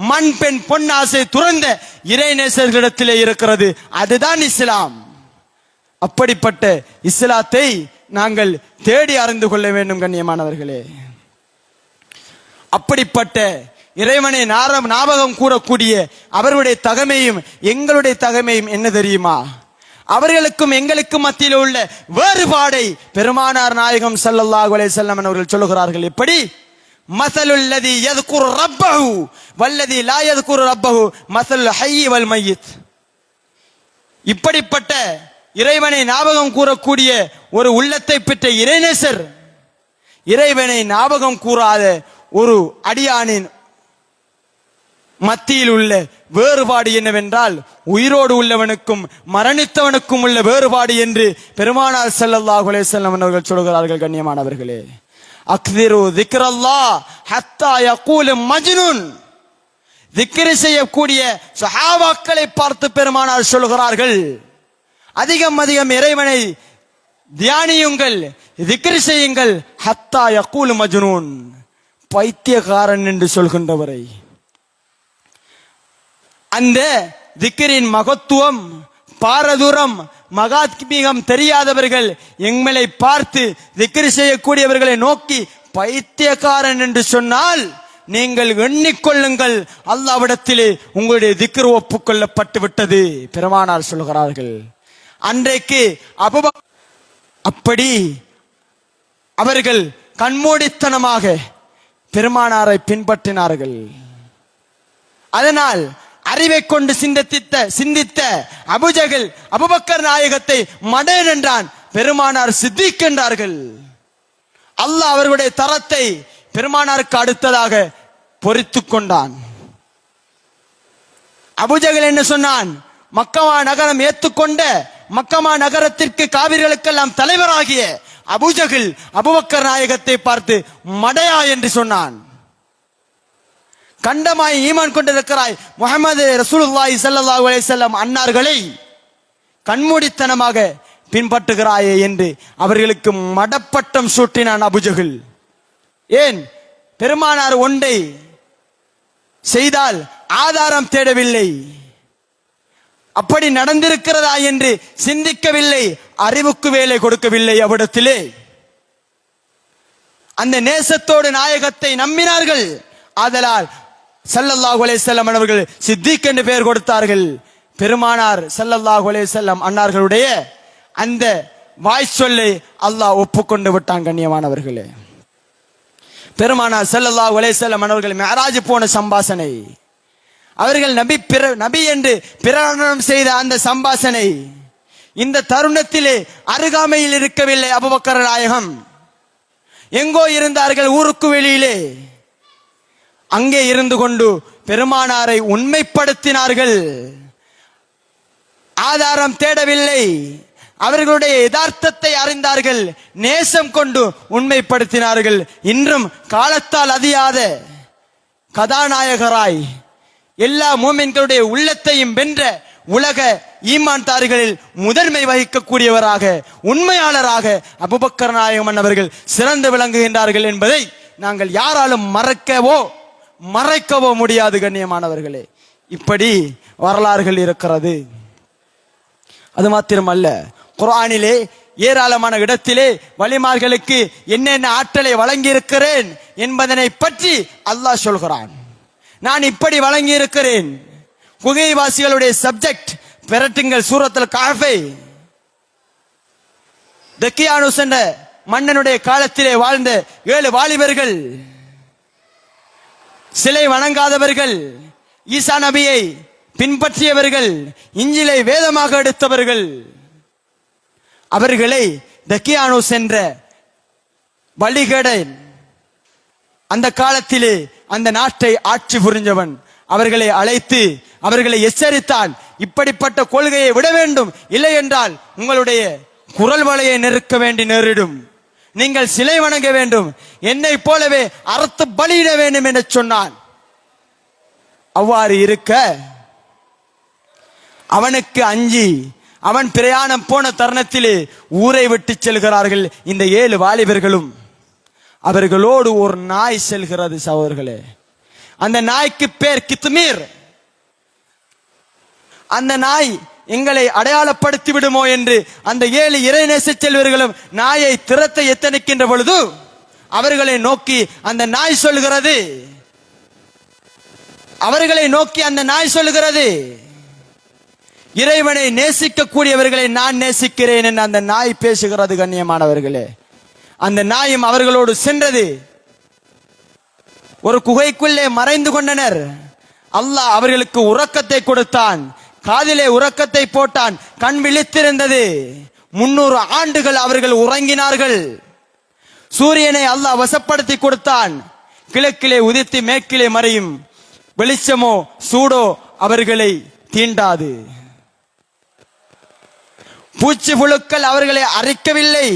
மண் பெண் பொன்னாசை துறந்த இறைநேசர்களிடத்திலே இருக்கிறது. அதுதான் இஸ்லாம். அப்படிப்பட்ட இஸ்லாத்தை நாங்கள் தேடி அறிந்து கொள்ள வேண்டும் கண்ணியமானவர்களே. அப்படிப்பட்ட இறைவனை ஞாபகம் கூறக்கூடிய அவர்களுடைய தகமையும் எங்களுடைய தகமையும் என்ன தெரியுமா? அவர்களுக்கும் எங்களுக்கும் மத்தியில் உள்ள வேறுபாடை பெருமானார் நாயகம் ஸல்லல்லாஹு அலைஹி வஸல்லம் அவர்கள் சொல்லுகிறார்கள். எப்படி? மஸலுல் லதி யذ்குரு ரப்பஹு வல்லதி லா யذ்குரு ரப்பஹு மஸலுல் ஹய்யி வல் மய்யித். இப்படிப்பட்ட இறைவனை ஞாபகம் கூறக்கூடிய ஒரு உள்ளத்தை பெற்ற இறைநேசர், இறைவனை ஞாபகம் கூறாத ஒரு அடியானின் மத்தியில் உள்ள வேறுபாடு என்னவென்றால் உயிரோடு உள்ளவனுக்கும் மரணித்தவனுக்கும் உள்ள வேறுபாடு என்று பெருமானார் ஸல்லல்லாஹு அலைஹி வஸல்லம் அவர்கள் சொல்கிறார்கள். கண்ணியமானவர்களே, அக்திரு திக்ரல்லாஹ் ஹத்தா யகூல் மஜ்னூன். திக்ர் செய்யக்கூடிய சஹாபாக்களை பார்த்து பெருமானார் சொல்கிறார்கள், அதிகம் அதிகம் இறைவனை தியானியுங்கள், திக்ர் செய்யுங்கள். ஹத்தா யகூல் மஜ்னூன், பைத்தியக்காரன் என்று சொல்கின்றவரை. அந்த திக்ரின் மகத்துவம், பாரதூரம், மகாத்மீகம் தெரியாதவர்கள் எங்களை பார்த்து திக்ர் செய்யக்கூடியவர்களை நோக்கி பைத்தியக்காரன் என்று சொன்னால் நீங்கள் எண்ணிக்கொள்ளுங்கள், அல்லாஹ்விடத்திலே உங்களுடைய திக்ர் ஒப்புக்கொள்ளப்பட்டு விட்டது பெருமானார் சொல்கிறார்கள். அன்றைக்கு அப்படி அவர்கள் கண்மூடித்தனமாக பெருமானாரை பின்பற்றினார்கள். அதனால் அறிவை கொண்டு சிந்தித்த அபூஜஹல் அபூபக்கர் நாயகத்தை மடேன் என்றான், பெருமானார் சித்திக் என்றார்கள். அல்லாஹ் அவர்களுடைய தரத்தை பெருமானாருக்கு அடுத்ததாக பொறித்துக் கொண்டான். அபூஜஹல் என்ன சொன்னான்? மக்கமா நகரம் ஏற்றுக்கொண்ட, மக்கமா நகரத்திற்கு காவிர்களுக்கெல்லாம் தலைவராகிய அபூஜஹல் அபூபக்கர் நாயகத்தை பார்த்து மடையா என்று சொன்னான். கண்டமாய் ஈமான் கொண்டிருக்கிறாய் முஹம்மது ரசூலுல்லாஹி ஸல்லல்லாஹு அலைஹி வஸல்லம் அன்னார்களை கண்மூடித்தனமாக பின்பற்றுகிறாயே என்று அவர்களுக்கு மடப்பட்டம் சூட்டினான் அபூஜஹல். ஏன்? பெருமானார் ஒன்றை செய்தால் ஆதாரம் தேடவில்லை, அப்படி நடந்திருக்கிறதா என்று சிந்திக்கவில்லை, அறிவுக்கு வேலை கொடுக்கவில்லை. அவ்விடத்திலே அந்த நேசத்தோடு நாயகத்தை நம்பினார்கள். ஆதலால் ஸல்லல்லாஹு அலைஹி வஸல்லம் அவர்கள் சித்திக் என்று பெயர் கொடுத்தார்கள். பெருமானார் ஸல்லல்லாஹு அலைஹி வஸல்லம் அன்னார்களுடைய அந்த வாய் சொல்லை அல்லாஹ் ஒப்புக்கொண்டு விட்டான். கண்ணியமானவர்களே, பெருமானார் ஸல்லல்லாஹு அலைஹி வஸல்லம் அவர்கள் மிஅராஜ் போன சம்பாஷணை, அவர்கள் நபி என்று பிரகடனம் செய்த அந்த சம்பாஷணை இந்த தருணத்திலே அருகாமையில் இருக்கவில்லை. அபூபக்கர் நாயகம் எங்கோ இருந்தார்கள், ஊருக்கு வெளியிலே. அங்கே இருந்து கொண்டு பெருமானாரை உண்மைப்படுத்தினார்கள். ஆதாரம் தேடவில்லை, அவர்களுடைய யதார்த்தத்தை அறிந்தார்கள், நேசம் கொண்டு உண்மைப்படுத்தினார்கள். இன்றும் காலத்தால் அதியாத கதாநாயகராய் எல்லா மூமின்களுடைய உள்ளத்தையும் வென்ற உலக ஈமான்தாரிகளில் முதன்மை வகிக்கக்கூடியவராக, உண்மையாளராக அபூபக்கர் நாயகம் அவர்கள் சிறந்து விளங்குகின்றார்கள் என்பதை நாங்கள் யாராலும் மறைக்கவோ முடியாது. கண்ணியமானவர்களே, இப்படி வரலாறுகள் இருக்கிறது. அது மாத்திரமல்ல, குர்ஆனிலே ஏராளமான இடத்திலே வலிமார்களுக்கு என்னென்ன ஆற்றலை வழங்கி இருக்கிறேன் என்பதனை பற்றி அல்லாஹ் சொல்கிறான். நான் இப்படி வழங்கி இருக்கிறேன். குகைவாசிகளுடைய சப்ஜெக்ட் பெரட்டுங்கள், சூரத்துல் கஹ்ஃபை. தக்கியானுஸ் என்ற மன்னனுடைய காலத்திலே வாழ்ந்த 7 வாலிபர்கள், சிலை வணங்காதவர்கள், ஈசா நபியை பின்பற்றியவர்கள், இஞ்சிலை வேதமாக எடுத்தவர்கள், அவர்களை தக்கியானுஸ் என்ற வழிகேடன் அந்த காலத்திலே அந்த நாட்டை ஆட்சி புரிஞ்சவன் அவர்களை அழைத்து அவர்களை எச்சரித்தான். இப்படிப்பட்ட கொள்கையை விட வேண்டும், இல்லை என்றால் உங்களுடைய குரல் வலையை நெருக்க வேண்டி நேரிடும், நீங்கள் சிலை வணங்க வேண்டும், என்னை போலவே அறுத்து பலியிட வேண்டும் என்று சொன்னான். அவ்வாறு இருக்க அவனுக்கு அஞ்சி அவன் பிரயாணம் போன தருணத்திலே ஊரை விட்டு செல்கிறார்கள் இந்த 7 வாலிபர்களும். அவர்களோடு ஒரு நாய் செல்கிறது சகோதரர்களே. அந்த நாய்க்கு பேர் கித்மீர். அந்த நாய் எங்களை அடையாளப்படுத்தி விடுமோ என்று அந்த 7 இறைநேச செல்வர்களும் நாயை திறத்த எத்தனிக்கின்ற பொழுது அவர்களை நோக்கி அந்த நாய் சொல்கிறது, இறைவனை நேசிக்க கூடியவர்களை நான் நேசிக்கிறேன் என்று அந்த நாய் பேசுகிறது. கண்ணியமானவர்களே, அந்த நாயும் அவர்களோடு சென்றது. ஒரு குகைக்குள்ளே மறைந்து கொண்டனர். அல்லாஹ் அவர்களுக்கு உறக்கத்தை கொடுத்தான், காதிலே உறக்கத்தை போட்டான், கண் விழித்திருந்தது. 300 ஆண்டுகள் அவர்கள் உறங்கினார்கள். சூரியனை அல்லாஹ் வசப்படுத்தி கொடுத்தான். கிழக்கிலே உதித்து மேற்கிலே மறையும், வெளிச்சமோ சூடோ அவர்களை தீண்டாது. பூச்சி புழுக்கள் அவர்களை அரிக்கவில்லை.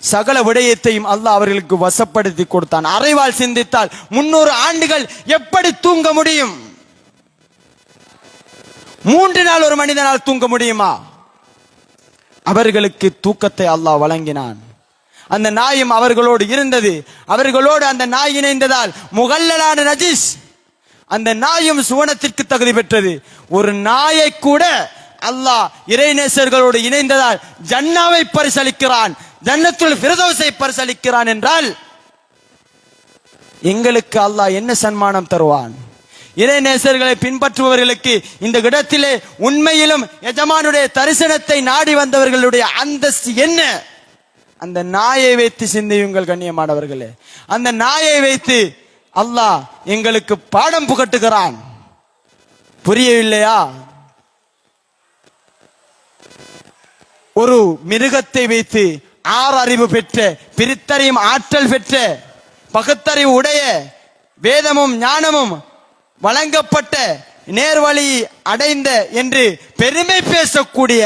சகல விடயத்தையும் அல்லாஹ் அவர்களுக்கு வசப்படுத்தி கொடுத்தான். அறைவால் சிந்தித்தால் 300 ஆண்டுகள் எப்படி தூங்க முடியும்? 3 நாள் ஒரு மனிதனால் தூங்க முடியுமா? அவர்களுக்கு தூக்கத்தை அல்லாஹ் வழங்கினான். அந்த நாயும் அவர்களோடு இருந்தது. அவர்களோடு அந்த நாய் இணைந்ததால் முகல்லலான நஜீஸ், அந்த நாயும் சுவனத்திற்கு தகுதி பெற்றது. ஒரு நாயை கூட அல்லாஹ் இறைநேசர்களோடு இணைந்ததால் ஜன்னாவை பரிசளிக்கிறான், ஜன்னத்துல் ஃபிர்தௌஸை பரிசளிக்கிறான் என்றால் எங்களுக்கு அல்லாஹ் என்ன சன்மானம் தருவான்? இறைநேசர்களை பின்பற்றுபவர்களுக்கு இந்த இடத்திலே உண்மையிலும் எஜமானுடைய தரிசனத்தை நாடி வந்தவர்களுடைய அந்தஸ்து என்ன? அந்த நாயை வைத்து சிந்தியுங்கள் கண்ணியமானவர்களே. அந்த நாயை வைத்து அல்லாஹ் எங்களுக்கு பாடம் புகட்டுகிறான். புரியவில்லையா? ஒரு மிருகத்தை வைத்து 6 அறிவு பெற்ற, பிரித்தறியும் ஆற்றல் பெற்ற, பகுத்தறிவு உடைய, வேதமும் ஞானமும் வழங்கப்பட்ட, நேர்வழி அடைந்த என்று பெருமை பேசக்கூடிய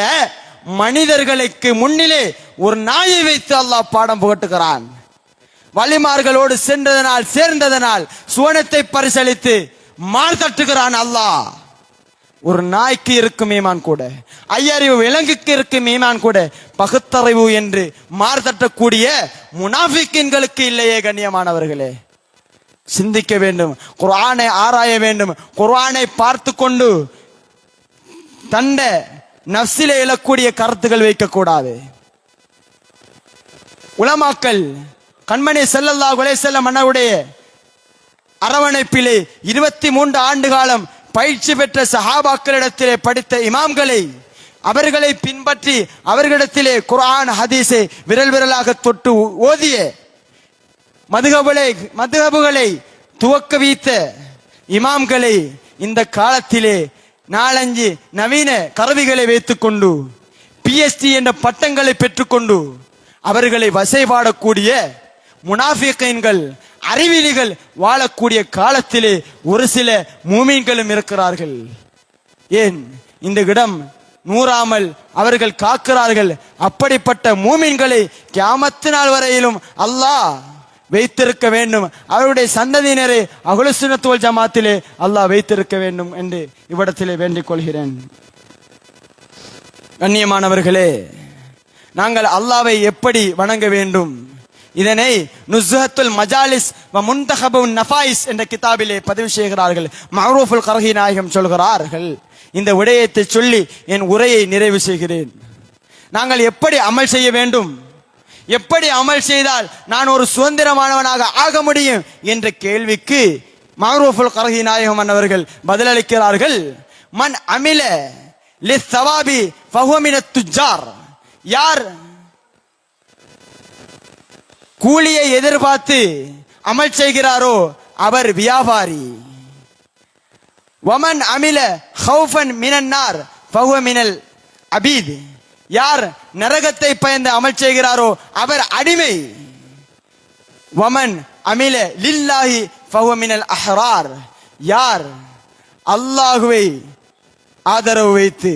மனிதர்களுக்கு முன்னிலே ஒரு நாயை வைத்து அல்லாஹ் பாடம் புகட்டுகிறான். வலிமார்களோடு சென்றதனால் சேர்ந்ததனால் சுவனத்தை பரிசளித்து மார் தட்டுகிறான் அல்லாஹ். ஒரு நாய்க்கு இருக்கும் ஈமான் கூட, ஐயறிவு விலங்குக்கு இருக்கும் ஈமான் கூட, பகுத்தறிவு என்று மார் தட்டக்கூடிய முனாஃபிக்கின்களுக்கு இல்லையே கண்ணியமானவர்களே. சிந்திக்க வேண்டும், குர்ஆனை ஆராய வேண்டும். குர்ஆனை பார்த்து கொண்டு தண்ட நஃப்ஸிலே எழக்கூடிய கருத்துக்கள் வைக்கக்கூடாது. உலமாக்கள் கண்மணி ஸல்லல்லாஹு அலைஹி வஸல்லம் அன்னருடைய அரவணைப்பிலே 23 ஆண்டு காலம் பயிற்சி பெற்ற சஹாபாக்களிடத்திலே படித்த இமாம்களை, அவர்களை பின்பற்றி அவர்களிடத்திலே குர்ஆன் ஹதீஸை விரல் விரலாக தொட்டு ஓதிய மதுஹபுகளை துவக்க வைத்த இமாம்களை இந்த காலத்திலே 4-5 நவீன கருவிகளை வைத்துக்கொண்டு PhD என்ற பட்டங்களை பெற்றுக்கொண்டு அவர்களை வசைபாடக்கூடிய முனாஃபிகீன்கள், அறிவிலிகள் வாழக்கூடிய காலத்திலே ஒரு சில மூமீன்களும் இருக்கிறார்கள். ஏன் இந்த இடம் நூறாமல் அவர்கள் காக்கிறார்கள். அப்படிப்பட்ட மூமீன்களை கியாமத்து நாள் வரையிலும் அல்லாஹ் வைத்திருக்க வேண்டும். அவருடைய சந்ததியினரை அஹ்லுஸ் சுன்னத் வல் ஜமாத்திலே அல்லாஹ் வைத்திருக்க வேண்டும் என்று இவ்விடத்திலே வேண்டிக் கொள்கிறேன். கண்ணியமானவர்களே, நாங்கள் அல்லாஹ்வை எப்படி வணங்க வேண்டும்? இதனை நுஸ்ஹத்துல் மஜாலிஸ் வ முன்தஹபுன் நஃபாயிஸ் என்ற கிதாபிலே பதிவு செய்கிறார்கள். மஅரூஃபுல் கர்ஹி நாயகம் சொல்கிறார்கள். இந்த விடயத்தை சொல்லி என் உரையை நிறைவு செய்கிறேன். நாங்கள் எப்படி அமல் செய்ய வேண்டும், எப்படி அமல் செய்தால் நான் ஒரு சுதந்திரமானவனாக ஆக முடியும் என்ற கேள்விக்கு மஅரூஃபுல் கர்ஹி நாயகம் அவர்கள் பதிலளிக்கிறார்கள். மன் அமில லிஸ்ஸவாபி ஃபஹுவ மினத் துஜ்ஜார். யார் கூலியை எதிர்பார்த்து அமல் செய்கிறாரோ அவர் வியாபாரி. வமன் அமில ஹௌஃபன் மினன் நார் ஃபஹுவ மினல் அபீத். யார் நரகத்தை பயந்து அமல் செய்கிறாரோ அவர் அடிமை. வமன் அமில லில்லாஹி ஃபஹுவ மினல் அஹ்ரார். யார் அல்லாஹ்வை ஆதரவு வைத்து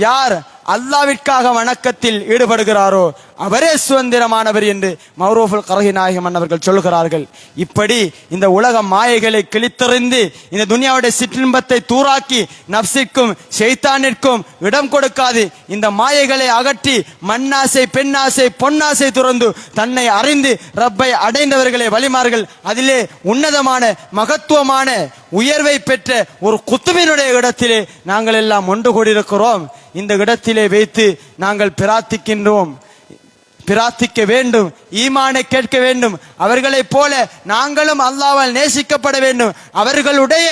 யார் அல்லாஹ்விற்காக வணக்கத்தில் ஈடுபடுகிறாரோ அவரே சுதந்திரமானவர் என்று மஅரூஃபுல் கர்ஹி நாயகம் அவர்கள் சொல்கிறார்கள். இப்படி இந்த உலக மாயைகளை கிழித்தறிந்து இந்த துனியாவுடைய சிற்றின்பத்தை தூராக்கி நஃப்ஸிற்கும் ஷைத்தானிற்கும் இடம் கொடுக்காது இந்த மாயைகளை அகற்றி மண்ணாசை, பெண்ணாசை, பொன்னாசை துறந்து தன்னை அறிந்து ரப்பை அடைந்தவர்களே வலிமார்கள். அதிலே உன்னதமான மகத்துவமான உயர்வை பெற்ற ஒரு குத்துபினுடைய இடத்திலே நாங்கள் எல்லாம் ஒன்று கூடியிருக்கிறோம். இந்த இடத்திலே வைத்து நாங்கள் பிரார்த்திக்க வேண்டும், ஈமானை கேட்க வேண்டும். அவர்களைப் போல நாங்களும் அல்லாஹ்வால் நேசிக்கப்பட வேண்டும், அவர்களுடைய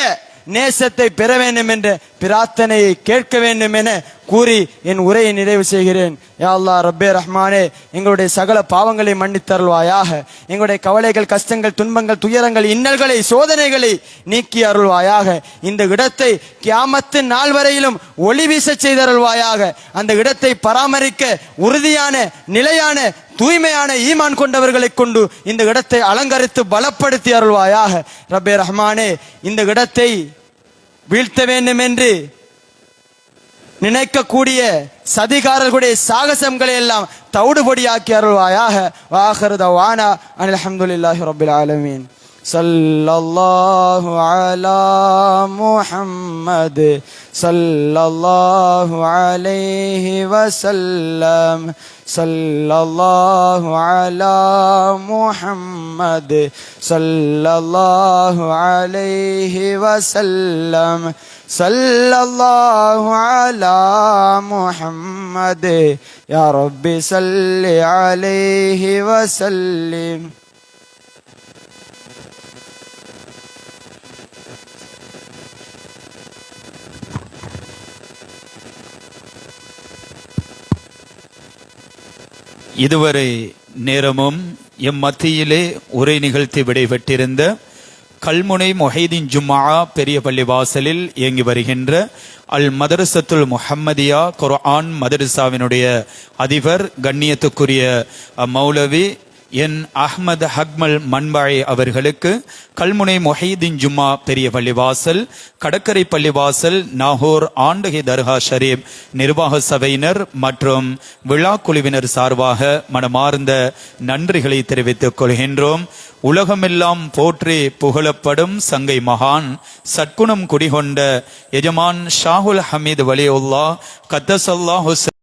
நேசத்தை பெற வேண்டும் என்ற பிரார்த்தனையை கேட்க வேண்டும் என கூறி என் உரையை நிறைவு செய்கிறேன். யா அல்லாஹ் ரப்பே ரஹ்மானே, எங்களுடைய சகல பாவங்களை மன்னித்தருள்வாயாக. எங்களுடைய கவலைகள், கஷ்டங்கள், துன்பங்கள், துயரங்கள், இன்னல்களை, சோதனைகளை நீக்கி அருள்வாயாக. இந்த இடத்தை கியாமத்து நாள் வரையிலும் ஒளி வீச செய்தருள்வாயாக. அந்த இடத்தை பராமரிக்க உறுதியான, நிலையான, தூய்மையான ஈமான் கொண்டவர்களை கொண்டு இந்த இடத்தை அலங்கரித்து பலப்படுத்தி அருள்வாயாக. ரப்பே ரஹ்மானே, இந்த இடத்தை வீழ்த்த வேண்டும் என்று நினைக்கக்கூடிய சதிகாரர்களுடைய சாகசங்களை எல்லாம் தவிடுபடியாக்கி அருள்வாயாக. வாஹிரு தவானா அனில் ஹம்துலில்லாஹி ரப்பில் ஆலமீன். ஸல்லல்லாஹு அலா முஹம்மத் ஸல்லல்லாஹு அலைஹி வஸல்லம். ஸல்லல்லாஹு அலா முஹம்மத் ஸல்லல்லாஹு அலைஹி வஸல்லம். ஸல்லல்லாஹு அலா முஹம்மத் யா ரப்பி ஸல்லி அலைஹி வஸல்லிம். இதுவரை நேரமும் எம் மத்தியிலே உரை நிகழ்த்தி விடைபெற்றிருந்த கல்முனை மொஹைதீன் ஜும்ஆ பெரிய பள்ளி வாசலில் இயங்கி வருகின்ற அல் மதரசத்துல் முஹம்மதியா குர்ஆன் மதரசாவினுடைய அதிபர் கண்ணியத்துக்குரிய மௌலவி என் அஹ்மத் ஹக்மல் மன்பாய் அவர்களுக்கு கல்முனை மொஹைதீன் ஜும்ஆ பெரிய பள்ளிவாசல், கடற்கரை பள்ளிவாசல், நாகூர் ஆண்டகை தர்கா ஷரீப் நிர்வாக சபையினர் மற்றும் விழா குழுவினர் சார்பாக மனமார்ந்த நன்றிகளை தெரிவித்துக் கொள்கின்றோம். உலகமெல்லாம் போற்றி புகழப்படும் சங்கை மகான் சற்குணம் குடிகொண்ட எஜமான் ஷாஹுல் ஹமீது வலியுல்லாஹ் கத்தஸல்லாஹு